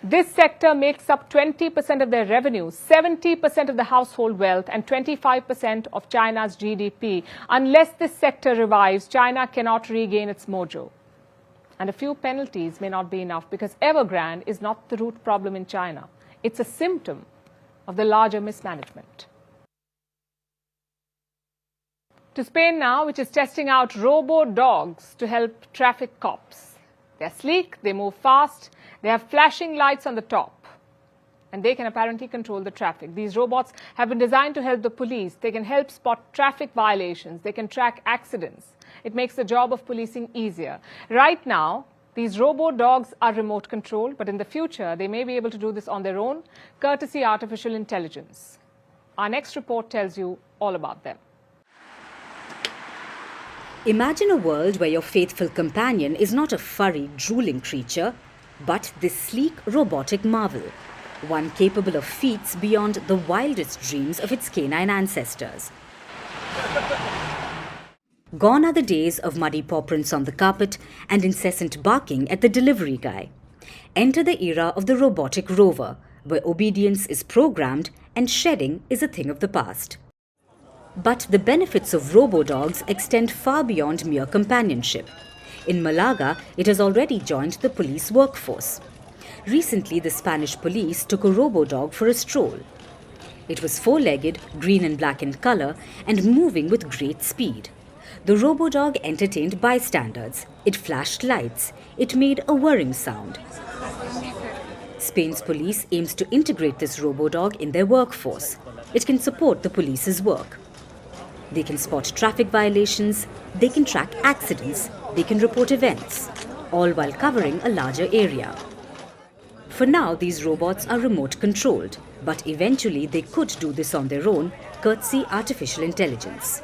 This sector makes up 20% of their revenue, 70% of the household wealth, and 25% of China's GDP. Unless this sector revives, China cannot regain its mojo. And a few penalties may not be enough, because Evergrande is not the root problem in China. It's a symptom of the larger mismanagement. To Spain now, which is testing out Robo dogs to help traffic cops. They're sleek, they move fast, they have flashing lights on the top, and they can apparently control the traffic. These robots have been designed to help the police. They can help spot traffic violations. They can track accidents. It makes the job of policing easier. Right now, these Robo dogs are remote controlled, but in the future, they may be able to do this on their own, courtesy artificial intelligence. Our next report tells you all about them. Imagine a world where your faithful companion is not a furry, drooling creature, but this sleek, robotic marvel, one capable of feats beyond the wildest dreams of its canine ancestors. Gone are the days of muddy paw prints on the carpet and incessant barking at the delivery guy. Enter the era of the robotic rover, where obedience is programmed and shedding is a thing of the past. But the benefits of robo-dogs extend far beyond mere companionship. In Malaga, it has already joined the police workforce. Recently, the Spanish police took a robo-dog for a stroll. It was four-legged, green and black in color, and moving with great speed. The robo-dog entertained bystanders. It flashed lights. It made a whirring sound. Spain's police aims to integrate this robo-dog in their workforce. It can support the police's work. They can spot traffic violations, they can track accidents, they can report events, all while covering a larger area. For now, these robots are remote controlled, but eventually they could do this on their own, courtesy artificial intelligence.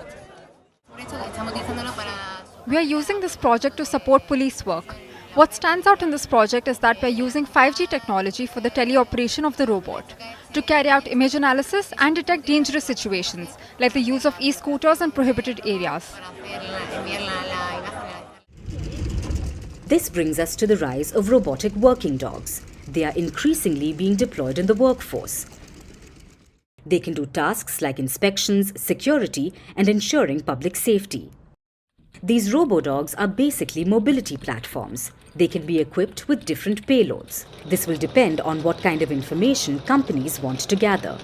We are using this project to support police work. What stands out in this project is that we are using 5G technology for the teleoperation of the robot to carry out image analysis and detect dangerous situations, like the use of e-scooters in prohibited areas. This brings us to the rise of robotic working dogs. They are increasingly being deployed in the workforce. They can do tasks like inspections, security, and ensuring public safety. These robo-dogs are basically mobility platforms. They can be equipped with different payloads. This will depend on what kind of information companies want to gather.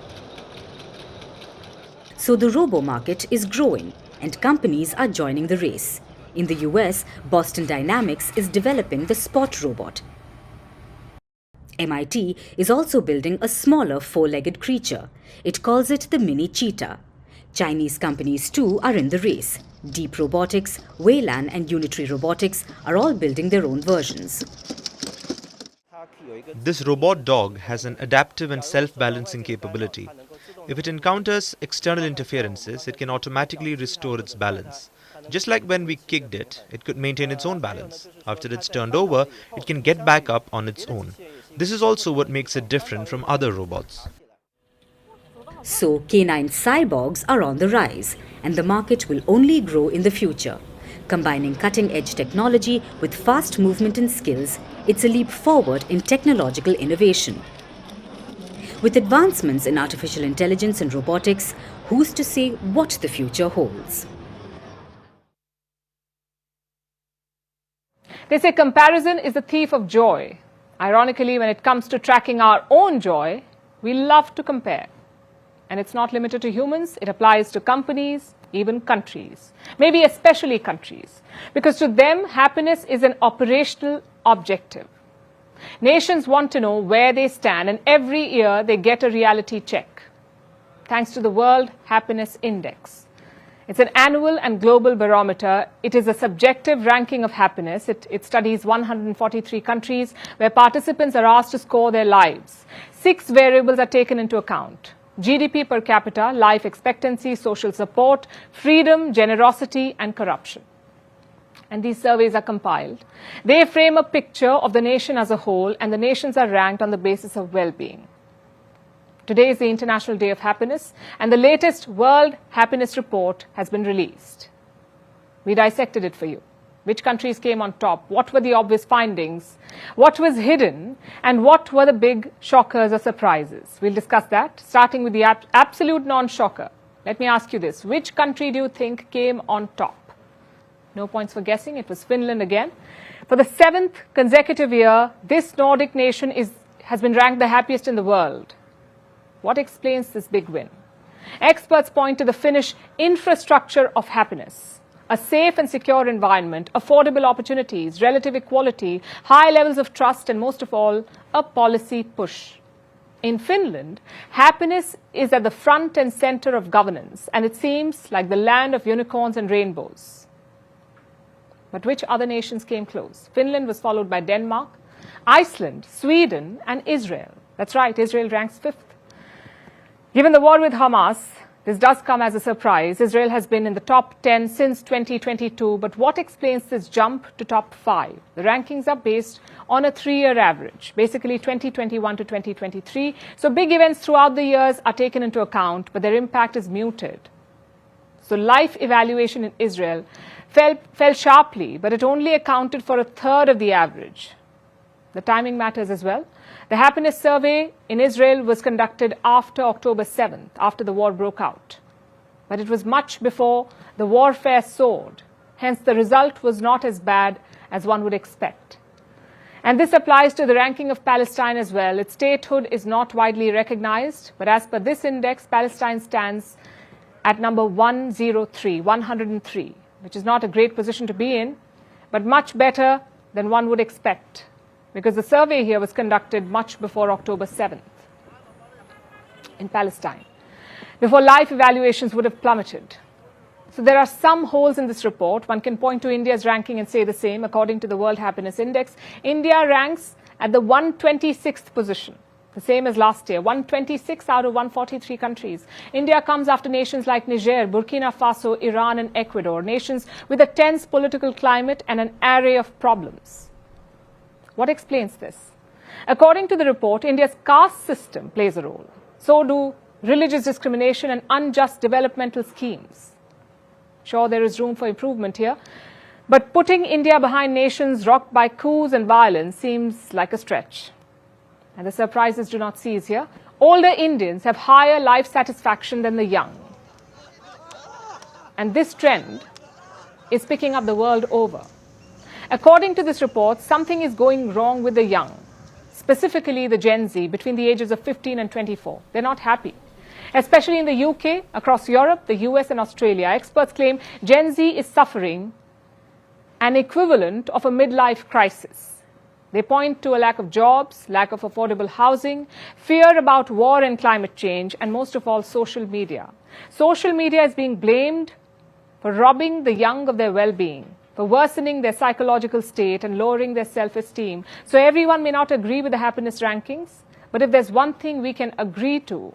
So the robo market is growing, and companies are joining the race. In the US, Boston Dynamics is developing the Spot robot. MIT is also building a smaller four-legged creature. It calls it the mini cheetah. Chinese companies too are in the race. Deep Robotics, Wayland and Unitary Robotics are all building their own versions. This robot dog has an adaptive and self-balancing capability. If it encounters external interferences, it can automatically restore its balance. Just like when we kicked it, it could maintain its own balance. After it's turned over, it can get back up on its own. This is also what makes it different from other robots. So canine cyborgs are on the rise, and the market will only grow in the future. Combining cutting-edge technology with fast movement and skills, it's a leap forward in technological innovation. With advancements in artificial intelligence and robotics, who's to say what the future holds? They say comparison is the thief of joy. Ironically, when it comes to tracking our own joy, we love to compare. And it's not limited to humans, it applies to companies, even countries, maybe especially countries, because to them, happiness is an operational objective. Nations want to know where they stand, and every year they get a reality check, thanks to the World Happiness Index. It's an annual and global barometer. It is a subjective ranking of happiness. It studies 143 countries where participants are asked to score their lives. 6 variables are taken into account: GDP per capita, life expectancy, social support, freedom, generosity, and corruption. And these surveys are compiled. They frame a picture of the nation as a whole, and the nations are ranked on the basis of well-being. Today is the International Day of Happiness, and the latest World Happiness Report has been released. We dissected it for you. Which countries came on top? What were the obvious findings? What was hidden? And what were the big shockers or surprises? We'll discuss that, starting with the absolute non-shocker. Let me ask you this. Which country do you think came on top? No points for guessing. It was Finland again. For the 7th consecutive year, this Nordic nation has been ranked the happiest in the world. What explains this big win? Experts point to the Finnish infrastructure of happiness. A safe and secure environment, affordable opportunities, relative equality, high levels of trust, and most of all, a policy push. In Finland, happiness is at the front and center of governance, and it seems like the land of unicorns and rainbows. But which other nations came close? Finland was followed by Denmark, Iceland, Sweden, and Israel. That's right, Israel ranks 5th. Given the war with Hamas, this does come as a surprise. Israel has been in the top 10 since 2022, but what explains this jump to top 5? The rankings are based on a 3-year average, basically 2021 to 2023. So big events throughout the years are taken into account, but their impact is muted. So life evaluation in Israel fell sharply, but it only accounted for a third of the average. The timing matters as well. The happiness survey in Israel was conducted after October 7th, after the war broke out. But it was much before the warfare soared. Hence, the result was not as bad as one would expect. And this applies to the ranking of Palestine as well. Its statehood is not widely recognized, but as per this index, Palestine stands at number 103, which is not a great position to be in, but much better than one would expect, because the survey here was conducted much before October 7th in Palestine, before life evaluations would have plummeted. So there are some holes in this report. One can point to India's ranking and say the same. According to the World Happiness Index, India ranks at the 126th position, the same as last year, 126 out of 143 countries. India comes after nations like Niger, Burkina Faso, Iran, and Ecuador, nations with a tense political climate and an array of problems. What explains this? According to the report, India's caste system plays a role. So do religious discrimination and unjust developmental schemes. Sure, there is room for improvement here, but putting India behind nations rocked by coups and violence seems like a stretch. And the surprises do not cease here. Older Indians have higher life satisfaction than the young. And this trend is picking up the world over. According to this report, something is going wrong with the young, specifically the Gen Z between the ages of 15 and 24. They're not happy. Especially in the UK, across Europe, the US and Australia, experts claim Gen Z is suffering an equivalent of a midlife crisis. They point to a lack of jobs, lack of affordable housing, fear about war and climate change, and most of all, social media. Social media is being blamed for robbing the young of their well-being, for worsening their psychological state and lowering their self-esteem. So everyone may not agree with the happiness rankings, but if there's one thing we can agree to,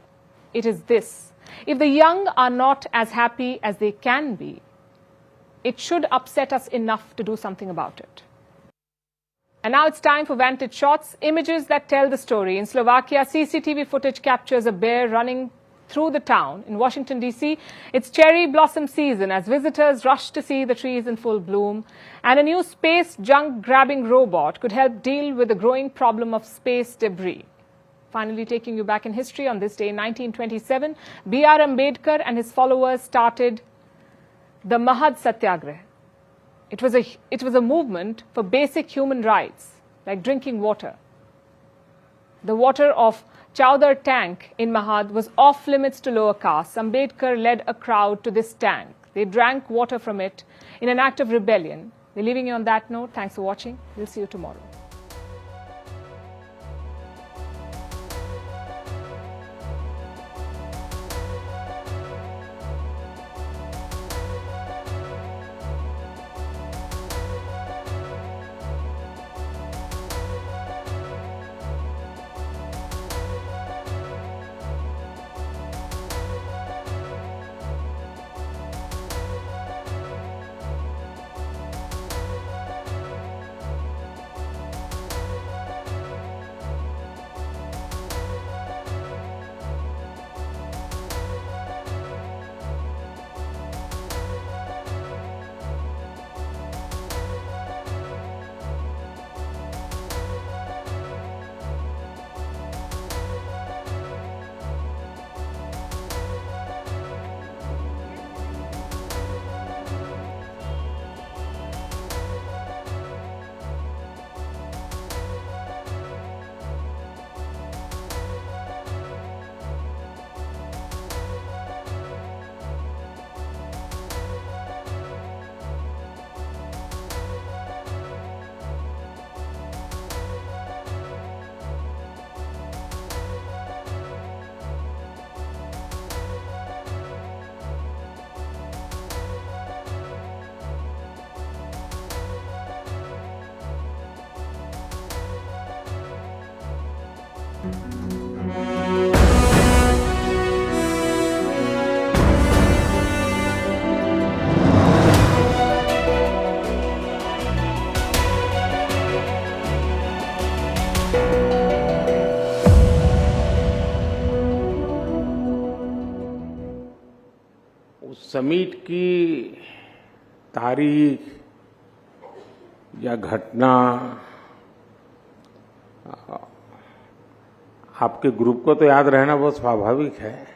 it is this. If the young are not as happy as they can be, it should upset us enough to do something about it. And now it's time for Vantage Shots, images that tell the story. In Slovakia, CCTV footage captures a bear running through the town. In Washington, D.C., it's cherry blossom season as visitors rush to see the trees in full bloom. And a new space junk-grabbing robot could help deal with the growing problem of space debris. Finally, taking you back in history, on this day in 1927, B.R. Ambedkar and his followers started the Mahad Satyagrah. It was a movement for basic human rights, like drinking water. The water of Chowdhury tank in Mahad was off limits to lower castes. Ambedkar led a crowd to this tank. They drank water from it in an act of rebellion. We're leaving you on that note. Thanks for watching. We'll see you tomorrow. उस summit की तारीख या घटना आपके group को तो याद रहना बहुत स्वाभाविक है,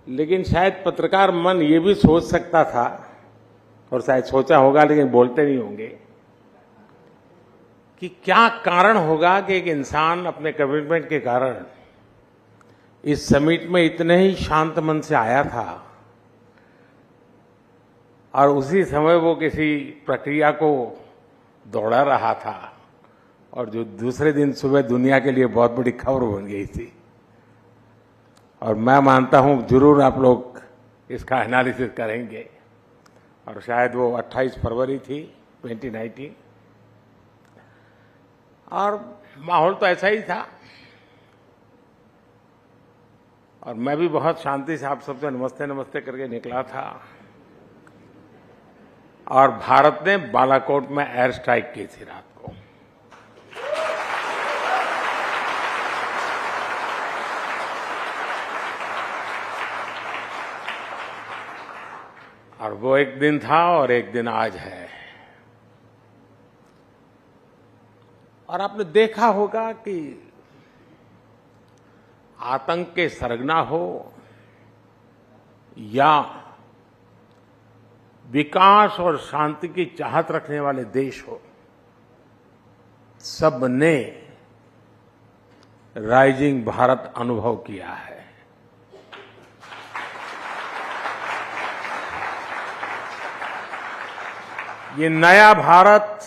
लेकिन शायद पत्रकार मन ये भी सोच सकता था, और शायद सोचा होगा लेकिन बोलते नहीं होंगे, कि क्या कारण होगा कि एक इंसान अपने कमिटमेंट के कारण इस समिट में इतने ही शांत मन से आया था और उसी समय वो किसी प्रक्रिया को दौड़ा रहा था और जो दूसरे दिन सुबह दुनिया के लिए बहुत बड़ी खबर बन गई थी। और मैं मानता हूं जरूर आप लोग इसका एनालिसिस करेंगे, और शायद वो 28 फरवरी थी 2019, और माहौल तो ऐसा ही था। और मैं भी बहुत शांति से आप सबसे नमस्ते नमस्ते करके निकला था, और भारत ने बालाकोट में एयर स्ट्राइक की थी रात को। और वो एक दिन था और एक दिन आज है। और आपने देखा होगा कि आतंक के सरगना हो या विकास और शांति की चाहत रखने वाले देश हो, सब ने राइजिंग भारत अनुभव किया है। ये नया भारत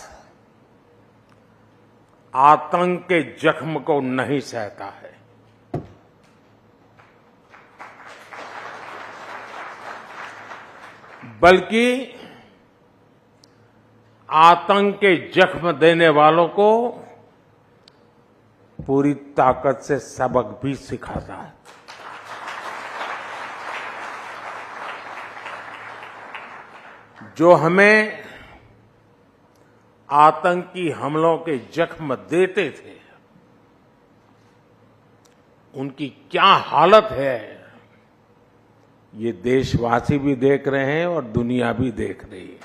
आतंक के जख्म को नहीं सहता है। बल्कि आतंक के जख्म देने वालों को पूरी ताकत से सबक भी सिखाता है। जो हमें आतंकी हमलों के जख्म देते थे, उनकी क्या हालत है ये देशवासी भी देख रहे हैं और दुनिया भी देख रही है।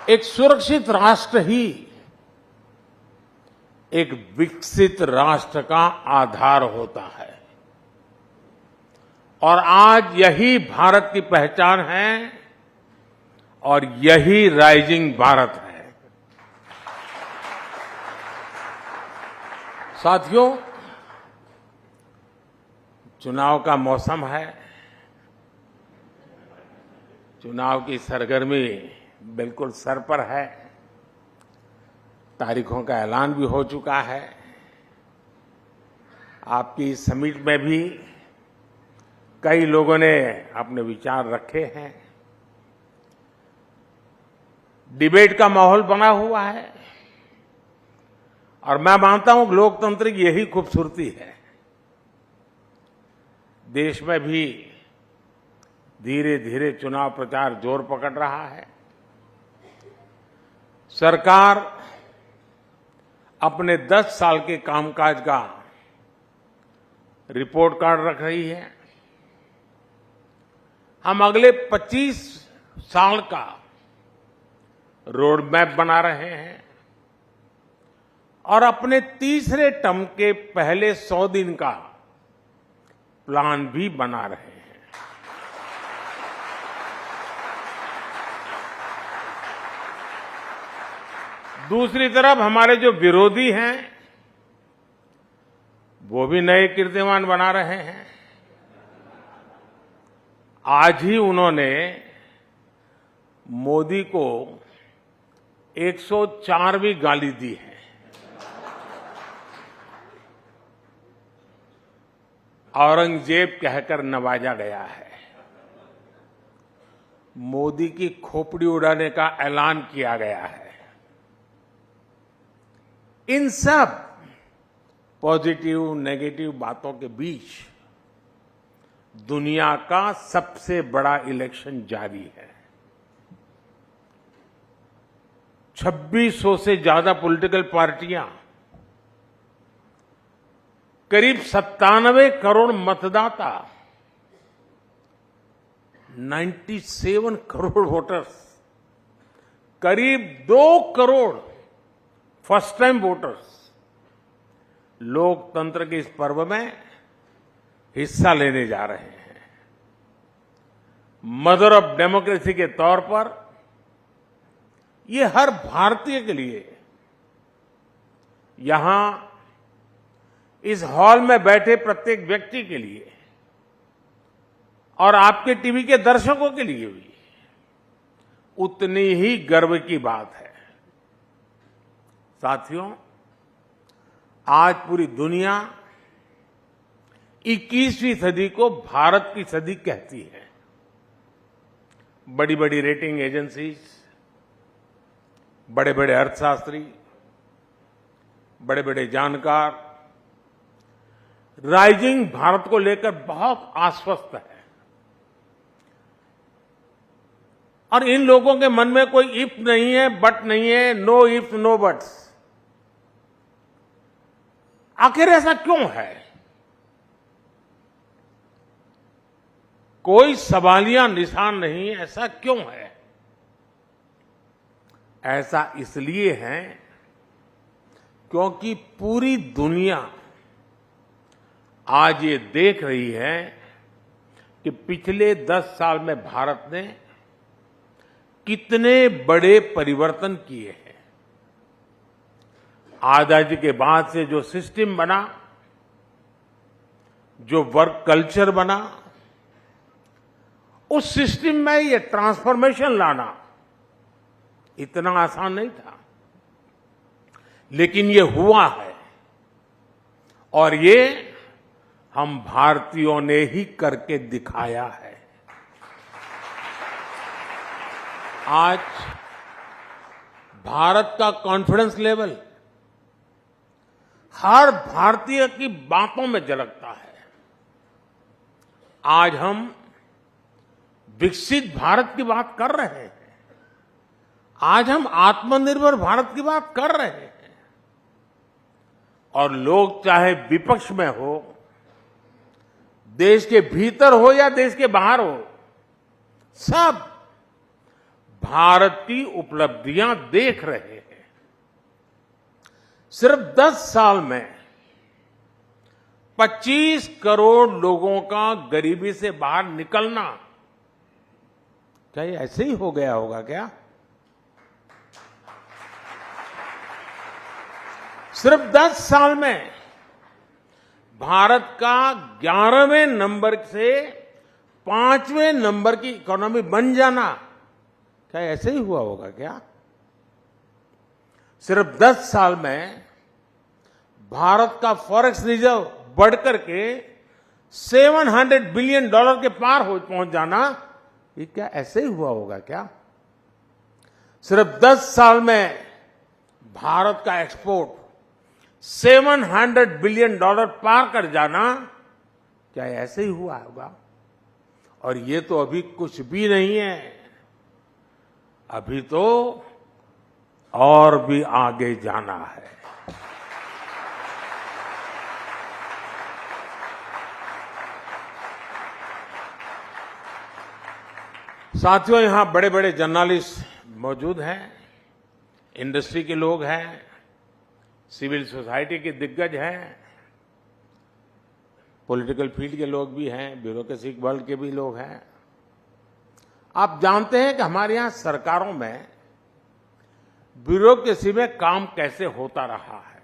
एक सुरक्षित राष्ट्र ही एक विकसित राष्ट्र का आधार होता है, और आज यही भारत की पहचान है और यही राइजिंग भारत है। साथियों, चुनाव का मौसम है। चुनाव की सरगर्मी बिल्कुल सर पर है। तारीखों का ऐलान भी हो चुका है। आपकी इस समिट में भी कई लोगों ने अपने विचार रखे हैं। डिबेट का माहौल बना हुआ है, और मैं मानता हूं कि लोकतंत्र की यही खूबसूरती है। देश में भी धीरे धीरे चुनाव प्रचार जोर पकड़ रहा है। सरकार अपने 10 साल के कामकाज का रिपोर्ट कार्ड रख रही है। हम अगले 25 साल का रोड मैप बना रहे हैं, और अपने तीसरे टर्म के पहले 100 दिन का प्लान भी बना रहे हैं। दूसरी तरफ हमारे जो विरोधी हैं वो भी नए कीर्तिमान बना रहे हैं। आज ही उन्होंने मोदी को 104वीं गाली दी है। औरंगजेब कहकर नवाजा गया है। मोदी की खोपड़ी उड़ाने का ऐलान किया गया है। इन सब पॉजिटिव नेगेटिव बातों के बीच दुनिया का सबसे बड़ा इलेक्शन जारी है। 2600 से ज्यादा पॉलिटिकल पार्टियां करीब 97 करोड़ मतदाता, 97 करोड़ वोटर्स, करीब 2 करोड़ फर्स्ट टाइम वोटर्स लोकतंत्र के इस पर्व में हिस्सा लेने जा रहे हैं। मदर ऑफ डेमोक्रेसी के तौर पर ये हर भारतीय के लिए, यहां इस हॉल में बैठे प्रत्येक व्यक्ति के लिए और आपके टीवी के दर्शकों के लिए भी उतनी ही गर्व की बात है। साथियों, आज पूरी दुनिया 21वीं सदी को भारत की सदी कहती है। बड़ी बड़ी रेटिंग एजेंसीज, बड़े बड़े अर्थशास्त्री, बड़े बड़े जानकार राइजिंग भारत को लेकर बहुत आश्वस्त है। और इन लोगों के मन में कोई इफ नहीं है, बट नहीं है, नो इफ नो बट्स। आखिर ऐसा क्यों है? कोई सवालिया निशान नहीं, ऐसा क्यों है? ऐसा इसलिए है क्योंकि पूरी दुनिया आज ये देख रही है कि पिछले 10 साल में भारत ने कितने बड़े परिवर्तन किए हैं। आजादी के बाद से जो सिस्टम बना, जो वर्क कल्चर बना, उस सिस्टम में ये ट्रांसफॉर्मेशन लाना इतना आसान नहीं था, लेकिन ये हुआ है और ये हम भारतीयों ने ही करके दिखाया है। आज भारत का कॉन्फिडेंस लेवल हर भारतीय की बातों में झलकता है। आज हम विकसित भारत की बात कर रहे हैं। आज हम आत्मनिर्भर भारत की बात कर रहे हैं। और लोग चाहे विपक्ष में हो, देश के भीतर हो या देश के बाहर हो, सब भारत की उपलब्धियां देख रहे हैं। सिर्फ 10 साल में 25 करोड़ लोगों का गरीबी से बाहर निकलना, क्या ये ऐसे ही हो गया होगा क्या? सिर्फ 10 साल में भारत का 11वें नंबर से 5वें नंबर की इकोनॉमी बन जाना, क्या ऐसे ही हुआ होगा क्या? सिर्फ 10 साल में भारत का फॉरेक्स रिजर्व बढ़कर के $700 बिलियन के पार पहुंच जाना, ये क्या ऐसे ही हुआ होगा क्या? सिर्फ 10 साल में भारत का एक्सपोर्ट $700 बिलियन पार कर जाना, क्या ऐसे ही हुआ होगा? और ये तो अभी कुछ भी नहीं है, अभी तो और भी आगे जाना है। साथियों, यहां बड़े बड़े जर्नलिस्ट मौजूद हैं, इंडस्ट्री के लोग हैं, सिविल सोसाइटी के दिग्गज हैं, पॉलिटिकल फील्ड के लोग भी हैं, ब्यूरोक्रेसी वर्ल्ड के भी लोग हैं। आप जानते हैं कि हमारे यहां सरकारों में ब्यूरोक्रेसी में काम कैसे होता रहा है।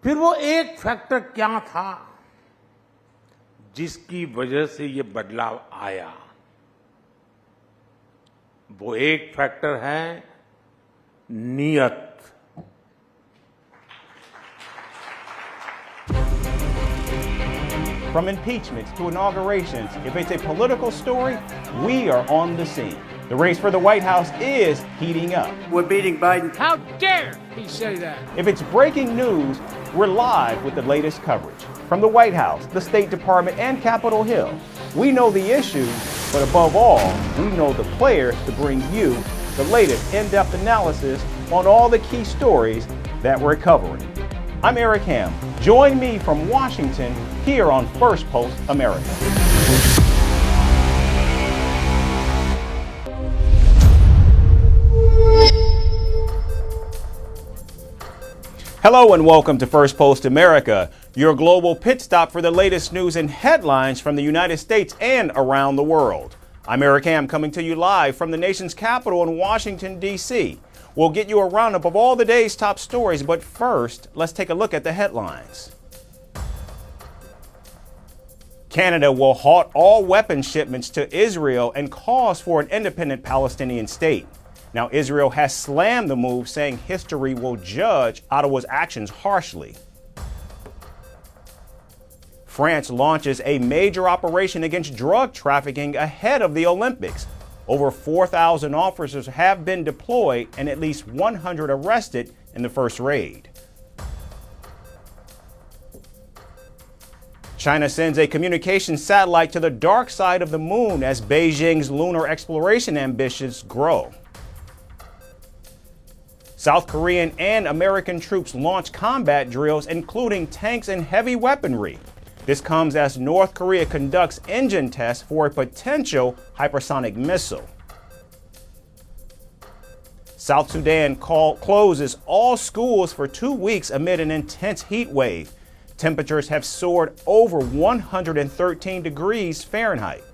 फिर वो एक फैक्टर क्या था जिसकी वजह से ये बदलाव आया? वो एक फैक्टर है नियत। From impeachments to inaugurations, if it's a political story, we are on the scene. The race for the White House is heating up. We're beating Biden. How dare he say that? If it's breaking news, we're live with the latest coverage. From the White House, the State Department, and Capitol Hill, we know the issues, but above all, we know the players to bring you the latest in-depth analysis on all the key stories that we're covering. I'm Eric Ham. Join me from Washington here on Firstpost America. Hello and welcome to Firstpost America, your global pit stop for the latest news and headlines from the United States and around the world. I'm Eric Ham, coming to you live from the nation's capital in Washington, D.C. We'll get you a roundup of all the day's top stories, but first, let's take a look at the headlines. Canada will halt all weapons shipments to Israel and calls for an independent Palestinian state. Now, Israel has slammed the move, saying history will judge Ottawa's actions harshly. France launches a major operation against drug trafficking ahead of the Olympics. Over 4,000 officers have been deployed and at least 100 arrested in the first raid. China sends a communication satellite to the dark side of the moon as Beijing's lunar exploration ambitions grow. South Korean and American troops launch combat drills, including tanks and heavy weaponry. This comes as North Korea conducts engine tests for a potential hypersonic missile. South Sudan closes all schools for 2 weeks amid an intense heat wave. Temperatures have soared over 113 degrees Fahrenheit.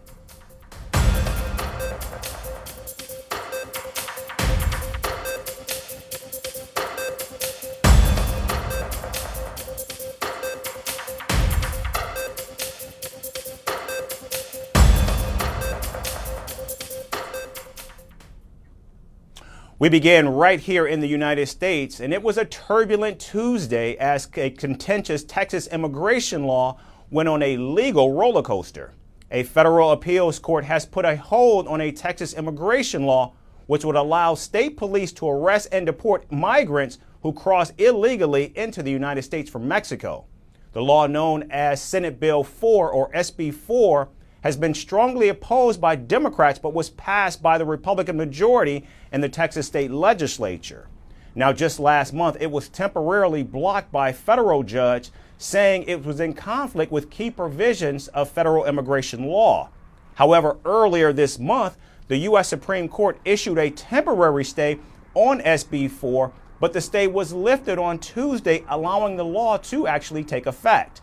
We began right here in the United States, and it was a turbulent Tuesday as a contentious Texas immigration law went on a legal roller coaster. A federal appeals court has put a hold on a Texas immigration law which would allow state police to arrest and deport migrants who cross illegally into the United States from Mexico. The law, known as Senate Bill 4 or SB 4, has been strongly opposed by Democrats but was passed by the Republican majority in the Texas state legislature. Now, just last month, it was temporarily blocked by a federal judge, saying it was in conflict with key provisions of federal immigration law. However, earlier this month, the U.S. Supreme Court issued a temporary stay on SB 4, but the stay was lifted on Tuesday, allowing the law to actually take effect.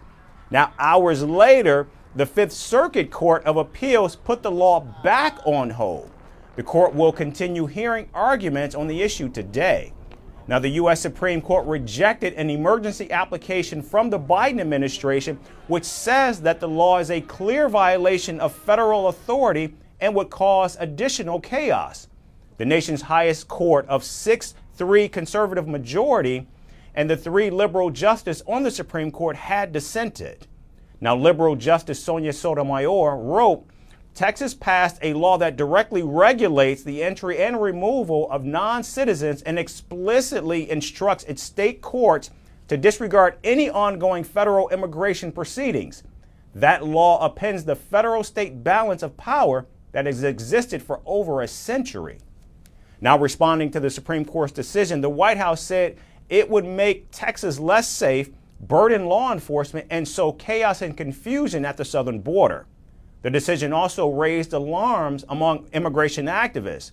Now, hours later, the Fifth Circuit Court of Appeals put the law back on hold. The court will continue hearing arguments on the issue today. Now, the U.S. Supreme Court rejected an emergency application from the Biden administration, which says that the law is a clear violation of federal authority and would cause additional chaos. The nation's highest court of 6-3 conservative majority and the 3 liberal justices on the Supreme Court had dissented. Now, liberal Justice Sonia Sotomayor wrote, Texas passed a law that directly regulates the entry and removal of non-citizens and explicitly instructs its state courts to disregard any ongoing federal immigration proceedings. That law upends the federal-state balance of power that has existed for over a century. Now, responding to the Supreme Court's decision, the White House said it would make Texas less safe, burden law enforcement, and sow chaos and confusion at the southern border. The decision also raised alarms among immigration activists.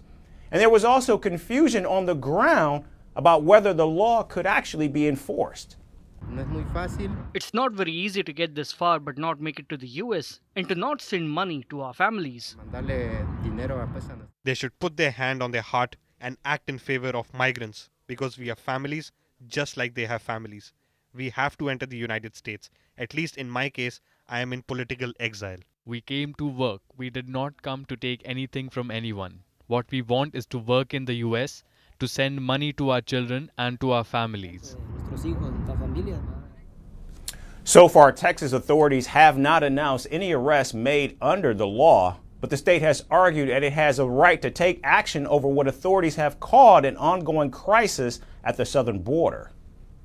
And there was also confusion on the ground about whether the law could actually be enforced. It's not very easy to get this far but not make it to the US and to not send money to our families. They should put their hand on their heart and act in favor of migrants because we have families just like they have families. We have to enter the United States. At least in my case, I am in political exile. We came to work. We did not come to take anything from anyone. What we want is to work in the US, to send money to our children and to our families. So far, Texas authorities have not announced any arrests made under the law, but the state has argued that it has a right to take action over what authorities have called an ongoing crisis at the southern border.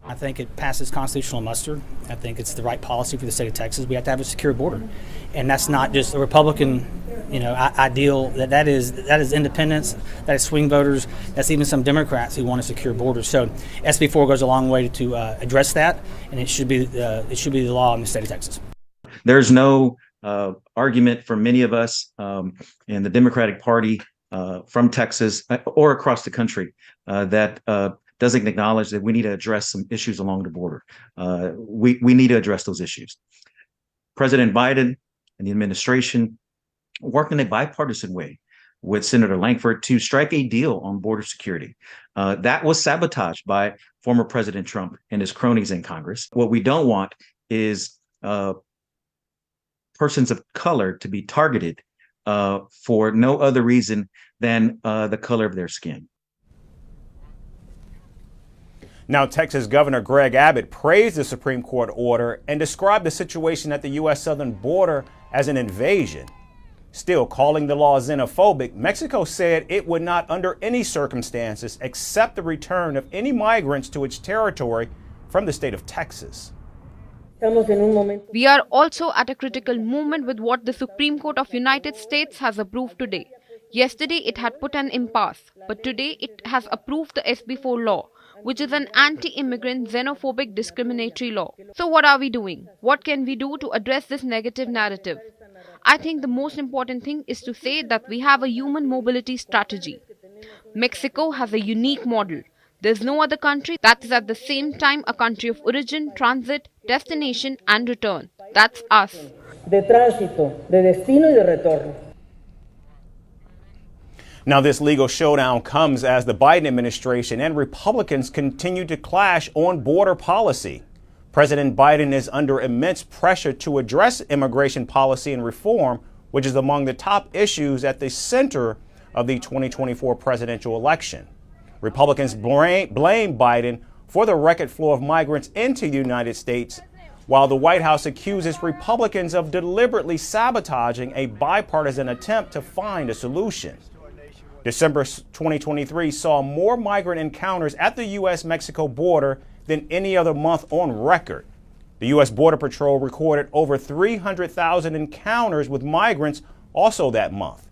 I think it passes constitutional muster. I think it's the right policy for the state of Texas. We have to have a secure border. And that's not just a Republican ideal. That is independents, that is swing voters, that's even some Democrats who want to secure borders. So SB 4 goes a long way to address that, and it should be the law in the state of Texas. There's no argument for many of us in the Democratic Party from Texas or across the country that doesn't acknowledge that we need to address some issues along the border. We need to address those issues. President Biden and the administration worked in a bipartisan way with Senator Langford to strike a deal on border security. That was sabotaged by former President Trump and his cronies in Congress. What we don't want is persons of color to be targeted for no other reason than the color of their skin. Now, Texas Governor Greg Abbott praised the Supreme Court order and described the situation at the U.S. southern border as an invasion. Still, calling the law xenophobic, Mexico said it would not under any circumstances accept the return of any migrants to its territory from the state of Texas. We are also at a critical moment with what the Supreme Court of United States has approved today. Yesterday it had put an impasse, but today it has approved the SB4 law, which is an anti-immigrant, xenophobic, discriminatory law. So what are we doing? What can we do to address this negative narrative? I think the most important thing is to say that we have a human mobility strategy. Mexico has a unique model. There's no other country that is at the same time a country of origin, transit, destination and return. That's us. De tránsito, de destino y de retorno. Now, this legal showdown comes as the Biden administration and Republicans continue to clash on border policy. President Biden is under immense pressure to address immigration policy and reform, which is among the top issues at the center of the 2024 presidential election. Republicans blame Biden for the record flow of migrants into the United States, while the White House accuses Republicans of deliberately sabotaging a bipartisan attempt to find a solution. December 2023 saw more migrant encounters at the U.S.-Mexico border than any other month on record. The U.S. Border Patrol recorded over 300,000 encounters with migrants also that month.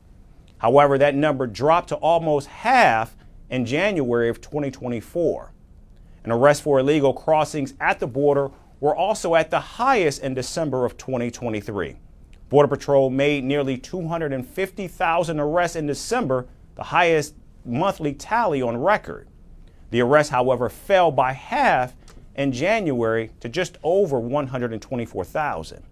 However, that number dropped to almost half in January of 2024. And arrests for illegal crossings at the border were also at the highest in December of 2023. Border Patrol made nearly 250,000 arrests in December, the highest monthly tally on record. The arrests, however, fell by half in January to just over 124,000.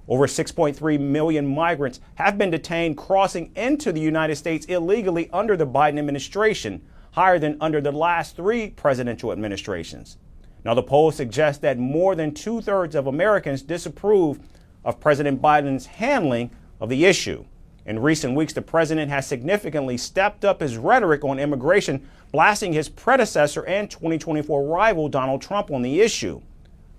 Over 6.3 million migrants have been detained crossing into the United States illegally under the Biden administration, higher than under the last 3 presidential administrations. Now, the polls suggest that more than 2/3 of Americans disapprove of President Biden's handling of the issue. In recent weeks, the president has significantly stepped up his rhetoric on immigration, blasting his predecessor and 2024 rival Donald Trump on the issue.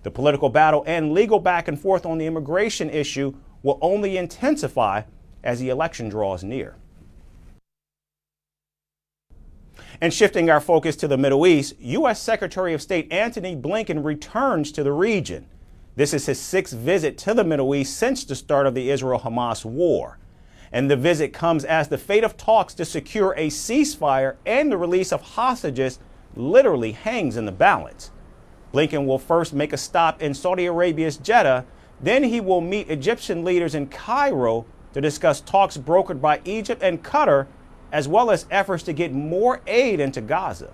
The political battle and legal back and forth on the immigration issue will only intensify as the election draws near. And shifting our focus to the Middle East, U.S. Secretary of State Antony Blinken returns to the region. This is his 6th visit to the Middle East since the start of the Israel-Hamas war. And the visit comes as the fate of talks to secure a ceasefire and the release of hostages literally hangs in the balance. Blinken will first make a stop in Saudi Arabia's Jeddah, then he will meet Egyptian leaders in Cairo to discuss talks brokered by Egypt and Qatar, as well as efforts to get more aid into Gaza.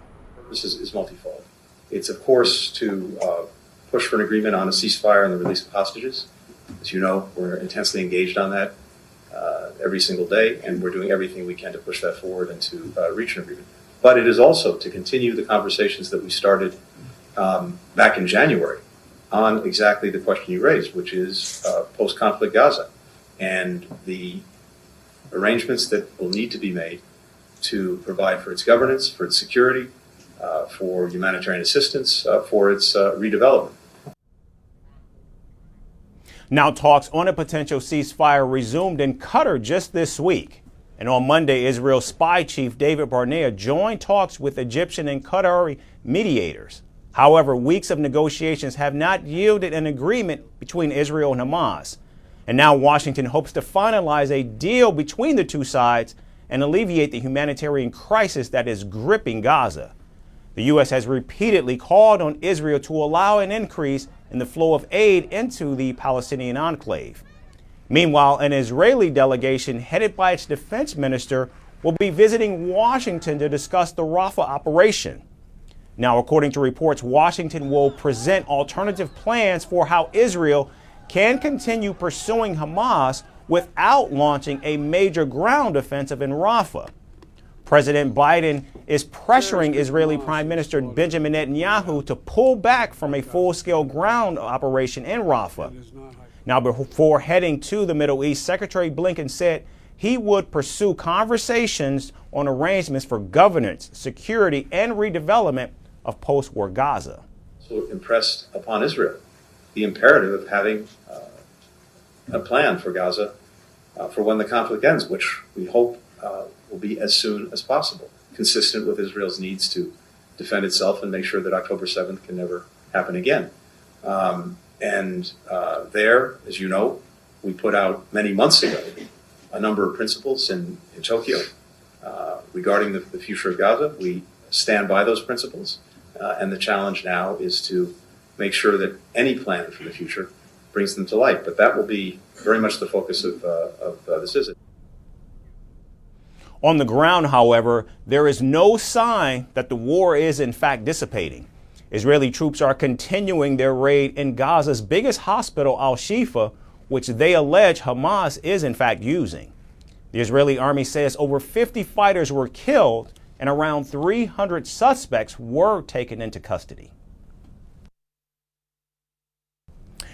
This is multifold. It's, of course, to push for an agreement on a ceasefire and the release of hostages. As you know, we're intensely engaged on that every single day, and we're doing everything we can to push that forward and to reach an agreement. But it is also to continue the conversations that we started back in January on exactly the question you raised, which is post-conflict Gaza and the arrangements that will need to be made to provide for its governance, for its security, for humanitarian assistance, for its redevelopment. Now, talks on a potential ceasefire resumed in Qatar just this week. And on Monday, Israel's spy chief David Barnea joined talks with Egyptian and Qatari mediators. However, weeks of negotiations have not yielded an agreement between Israel and Hamas. And now Washington hopes to finalize a deal between the two sides and alleviate the humanitarian crisis that is gripping Gaza. The U.S. has repeatedly called on Israel to allow an increase in the flow of aid into the Palestinian enclave. Meanwhile, an Israeli delegation headed by its defense minister will be visiting Washington to discuss the Rafah operation. Now, according to reports, Washington will present alternative plans for how Israel can continue pursuing Hamas without launching a major ground offensive in Rafah. President Biden is pressuring Israeli Prime Minister Benjamin Netanyahu to pull back from a full-scale ground operation in Rafah. Now, before heading to the Middle East, Secretary Blinken said he would pursue conversations on arrangements for governance, security, and redevelopment of post-war Gaza. So impressed upon Israel the imperative of having a plan for Gaza for when the conflict ends, which we hope will be as soon as possible, consistent with Israel's needs to defend itself and make sure that October 7th can never happen again. There, as you know, we put out many months ago a number of principles in Tokyo regarding the future of Gaza. We stand by those principles, and the challenge now is to make sure that any plan for the future brings them to light. But that will be very much the focus of this visit. On the ground, however, there is no sign that the war is in fact dissipating. Israeli troops are continuing their raid in Gaza's biggest hospital, Al-Shifa, which they allege Hamas is in fact using. The Israeli army says over 50 fighters were killed and around 300 suspects were taken into custody.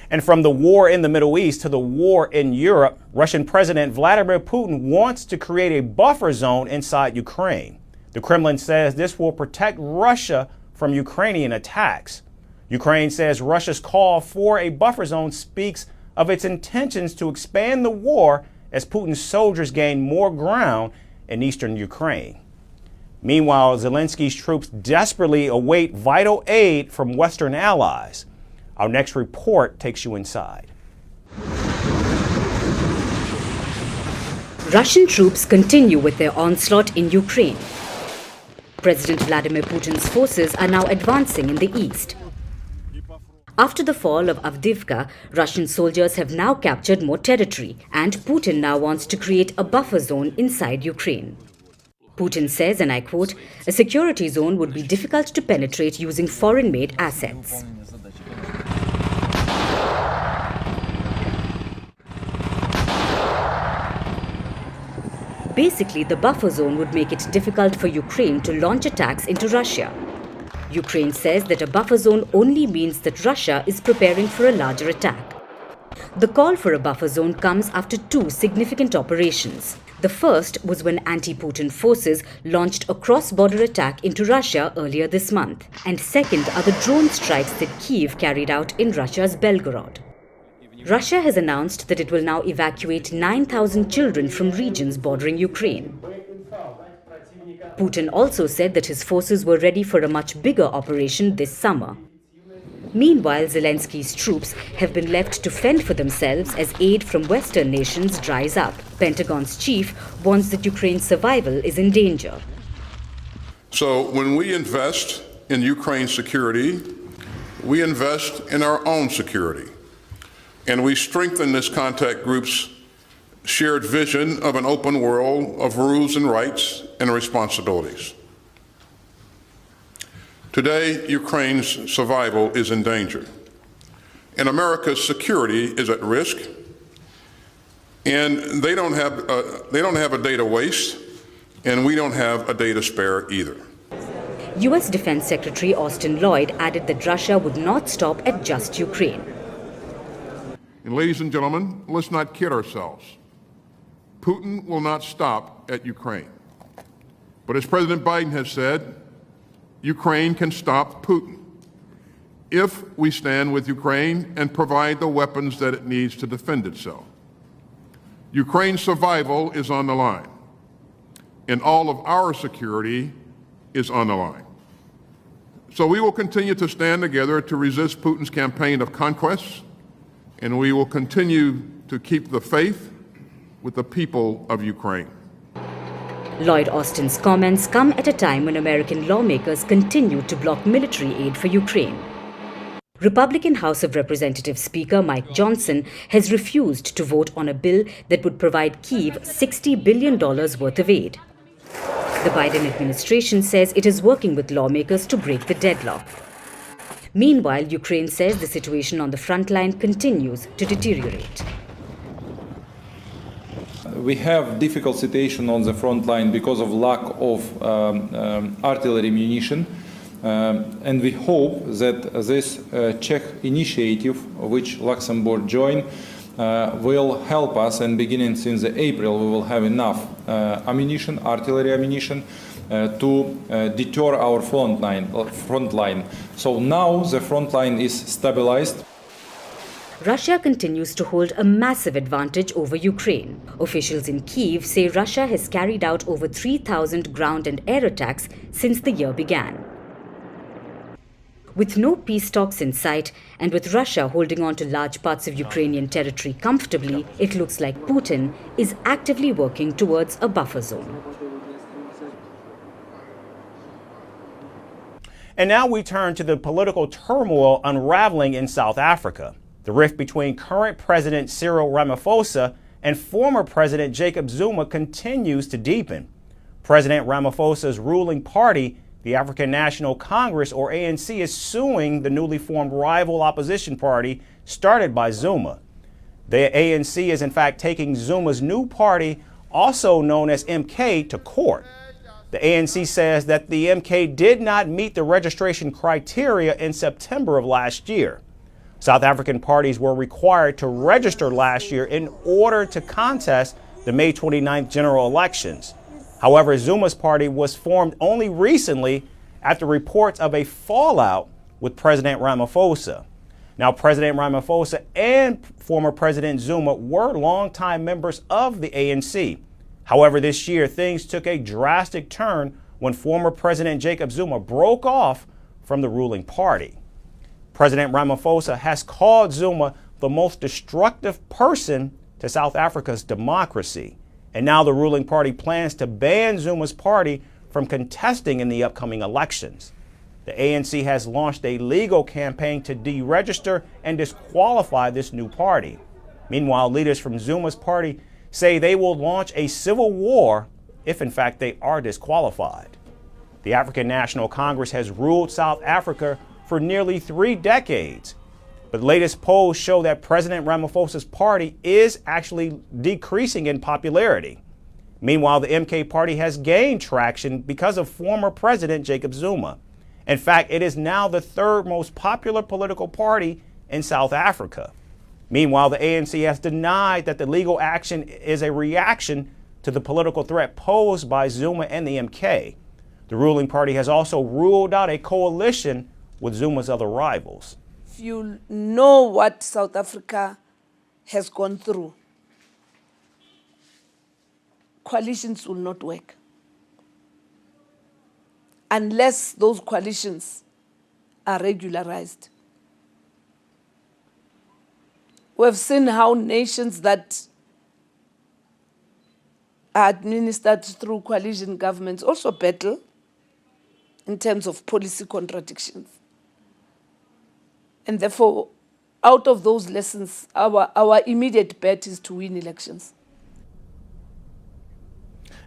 And from the war in the Middle East to the war in Europe, Russian President Vladimir Putin wants to create a buffer zone inside Ukraine. The Kremlin says this will protect Russia from Ukrainian attacks. Ukraine says Russia's call for a buffer zone speaks of its intentions to expand the war as Putin's soldiers gain more ground in eastern Ukraine. Meanwhile, Zelensky's troops desperately await vital aid from Western allies. Our next report takes you inside. Russian troops continue with their onslaught in Ukraine. President Vladimir Putin's forces are now advancing in the east. After the fall of Avdiivka, Russian soldiers have now captured more territory, and Putin now wants to create a buffer zone inside Ukraine. Putin says, and I quote, "A security zone would be difficult to penetrate using foreign-made assets." Basically, the buffer zone would make it difficult for Ukraine to launch attacks into Russia. Ukraine says that a buffer zone only means that Russia is preparing for a larger attack. The call for a buffer zone comes after two significant operations. The first was when anti-Putin forces launched a cross-border attack into Russia earlier this month. And second are the drone strikes that Kyiv carried out in Russia's Belgorod. Russia has announced that it will now evacuate 9,000 children from regions bordering Ukraine. Putin also said that his forces were ready for a much bigger operation this summer. Meanwhile, Zelensky's troops have been left to fend for themselves as aid from Western nations dries up. Pentagon's chief warns that Ukraine's survival is in danger. So when we invest in Ukraine's security, we invest in our own security. And we strengthen this contact group's shared vision of an open world of rules and rights and responsibilities. Today, Ukraine's survival is in danger, and America's security is at risk. And they don't have a day to waste, and we don't have a day to spare either. U.S. Defense Secretary Austin Lloyd added that Russia would not stop at just Ukraine. And ladies and gentlemen, let's not kid ourselves. Putin will not stop at Ukraine. But as President Biden has said, Ukraine can stop Putin if we stand with Ukraine and provide the weapons that it needs to defend itself. Ukraine's survival is on the line, and all of our security is on the line. So we will continue to stand together to resist Putin's campaign of conquest, and we will continue to keep the faith with the people of Ukraine. Lloyd Austin's comments come at a time when American lawmakers continue to block military aid for Ukraine. Republican House of Representatives Speaker Mike Johnson has refused to vote on a bill that would provide Kyiv $60 billion worth of aid. The Biden administration says it is working with lawmakers to break the deadlock. Meanwhile, Ukraine says the situation on the front line continues to deteriorate. We have difficult situation on the front line because of lack of artillery ammunition, and we hope that this Czech initiative, which Luxembourg joined, will help us, and beginning since April we will have enough ammunition, artillery ammunition, to deter our front line. So now the front line is stabilized. Russia continues to hold a massive advantage over Ukraine. Officials in Kyiv say Russia has carried out over 3,000 ground and air attacks since the year began. With no peace talks in sight, and with Russia holding on to large parts of Ukrainian territory comfortably, it looks like Putin is actively working towards a buffer zone. And now we turn to the political turmoil unraveling in South Africa. The rift between current President Cyril Ramaphosa and former President Jacob Zuma continues to deepen. President Ramaphosa's ruling party, the African National Congress, or ANC, is suing the newly formed rival opposition party started by Zuma. The ANC is in fact taking Zuma's new party, also known as MK, to court. The ANC says that the MK did not meet the registration criteria in September of last year. South African parties were required to register last year in order to contest the May 29th general elections. However, Zuma's party was formed only recently after reports of a fallout with President Ramaphosa. Now, President Ramaphosa and former President Zuma were longtime members of the ANC. However, this year, things took a drastic turn when former President Jacob Zuma broke off from the ruling party. President Ramaphosa has called Zuma the most destructive person to South Africa's democracy. And now the ruling party plans to ban Zuma's party from contesting in the upcoming elections. The ANC has launched a legal campaign to deregister and disqualify this new party. Meanwhile, leaders from Zuma's party say they will launch a civil war if in fact they are disqualified. The African National Congress has ruled South Africa for nearly 3 decades. But latest polls show that President Ramaphosa's party is actually decreasing in popularity. Meanwhile, the MK party has gained traction because of former President Jacob Zuma. In fact, it is now the 3rd most popular political party in South Africa. Meanwhile, the ANC has denied that the legal action is a reaction to the political threat posed by Zuma and the MK. The ruling party has also ruled out a coalition with Zuma's other rivals. If you know what South Africa has gone through, coalitions will not work unless those coalitions are regularized. We've seen how nations that are administered through coalition governments also battle in terms of policy contradictions. And therefore, out of those lessons, our immediate bet is to win elections.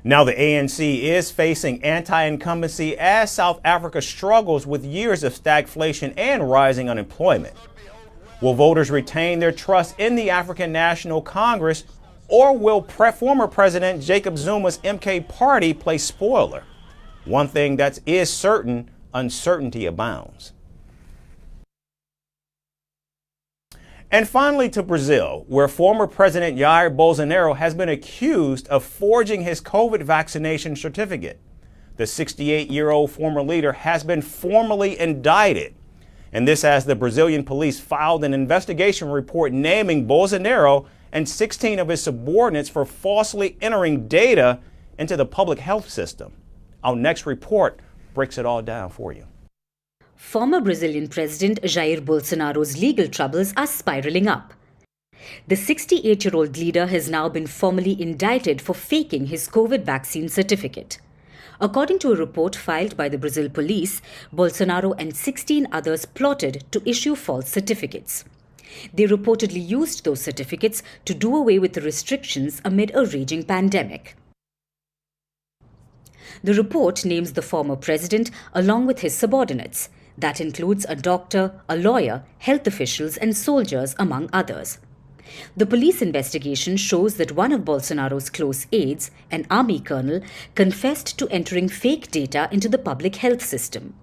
Now the ANC is facing anti-incumbency as South Africa struggles with years of stagflation and rising unemployment. Will voters retain their trust in the African National Congress, or will former President Jacob Zuma's MK party play spoiler? One thing that is certain, uncertainty abounds. And finally to Brazil, where former President Jair Bolsonaro has been accused of forging his COVID vaccination certificate. The 68-year-old former leader has been formally indicted. And this as the Brazilian police filed an investigation report naming Bolsonaro and 16 of his subordinates for falsely entering data into the public health system. Our next report breaks it all down for you. Former Brazilian President Jair Bolsonaro's legal troubles are spiraling up. The 68-year-old leader has now been formally indicted for faking his COVID vaccine certificate. According to a report filed by the Brazil police, Bolsonaro and 16 others plotted to issue false certificates. They reportedly used those certificates to do away with the restrictions amid a raging pandemic. The report names the former president along with his subordinates. That includes a doctor, a lawyer, health officials and soldiers, among others. The police investigation shows that one of Bolsonaro's close aides, an army colonel, confessed to entering fake data into the public health system.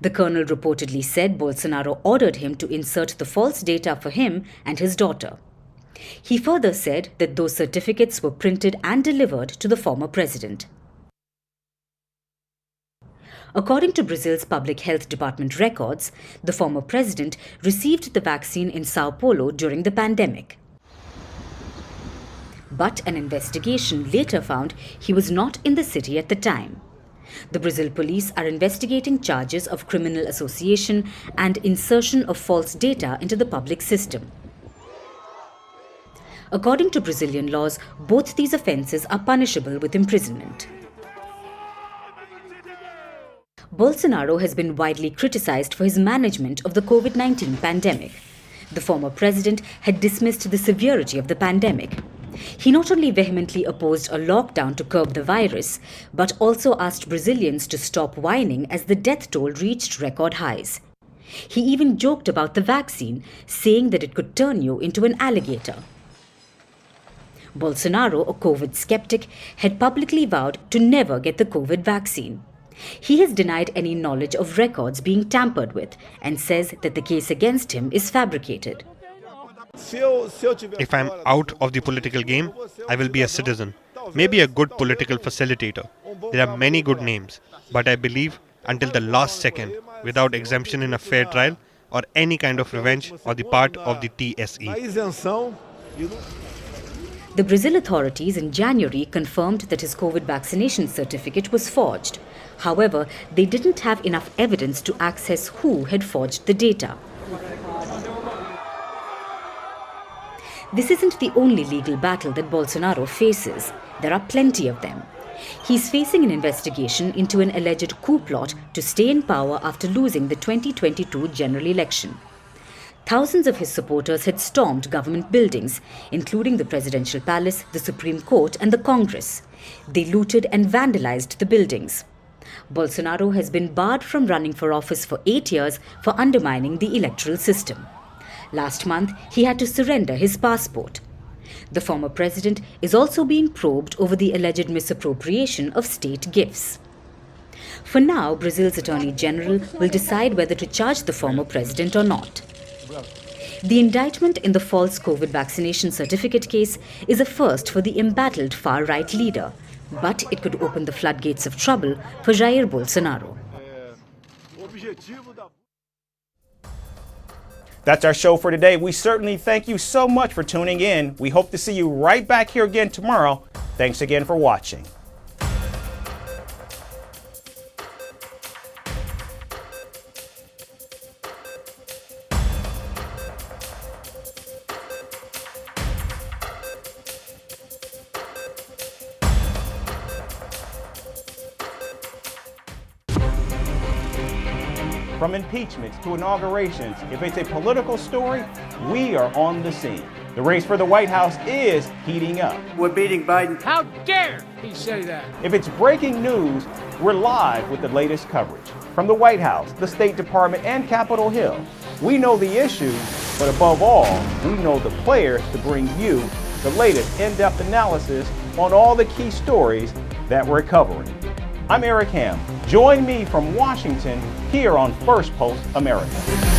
The colonel reportedly said Bolsonaro ordered him to insert the false data for him and his daughter. He further said that those certificates were printed and delivered to the former president. According to Brazil's Public Health Department records, the former president received the vaccine in Sao Paulo during the pandemic. But an investigation later found he was not in the city at the time. The Brazil police are investigating charges of criminal association and insertion of false data into the public system. According to Brazilian laws, both these offences are punishable with imprisonment. Bolsonaro has been widely criticized for his management of the COVID-19 pandemic. The former president had dismissed the severity of the pandemic. He not only vehemently opposed a lockdown to curb the virus, but also asked Brazilians to stop whining as the death toll reached record highs. He even joked about the vaccine, saying that it could turn you into an alligator. Bolsonaro, a COVID skeptic, had publicly vowed to never get the COVID vaccine. He has denied any knowledge of records being tampered with and says that the case against him is fabricated. If I'm out of the political game, I will be a citizen, maybe a good political facilitator. There are many good names, but I believe until the last second, without exemption in a fair trial or any kind of revenge on the part of the TSE. The Brazil authorities in January confirmed that his COVID vaccination certificate was forged. However, they didn't have enough evidence to access who had forged the data. This isn't the only legal battle that Bolsonaro faces. There are plenty of them. He's facing an investigation into an alleged coup plot to stay in power after losing the 2022 general election. Thousands of his supporters had stormed government buildings, including the presidential palace, the Supreme Court and the Congress. They looted and vandalized the buildings. Bolsonaro has been barred from running for office for 8 years for undermining the electoral system. Last month, he had to surrender his passport. The former president is also being probed over the alleged misappropriation of state gifts. For now, Brazil's Attorney General will decide whether to charge the former president or not. The indictment in the false COVID vaccination certificate case is a first for the embattled far-right leader, but it could open the floodgates of trouble for Jair Bolsonaro. That's our show for today. We certainly thank you so much for tuning in. We hope to see you right back here again tomorrow. Thanks again for watching. From impeachments to inaugurations, if it's a political story, we are on the scene. The race for the White House is heating up. We're beating Biden. How dare he say that? If it's breaking news, we're live with the latest coverage. From the White House, the State Department, and Capitol Hill, we know the issues, but above all, we know the players to bring you the latest in-depth analysis on all the key stories that we're covering. I'm Eric Ham. Join me from Washington here on Firstpost America.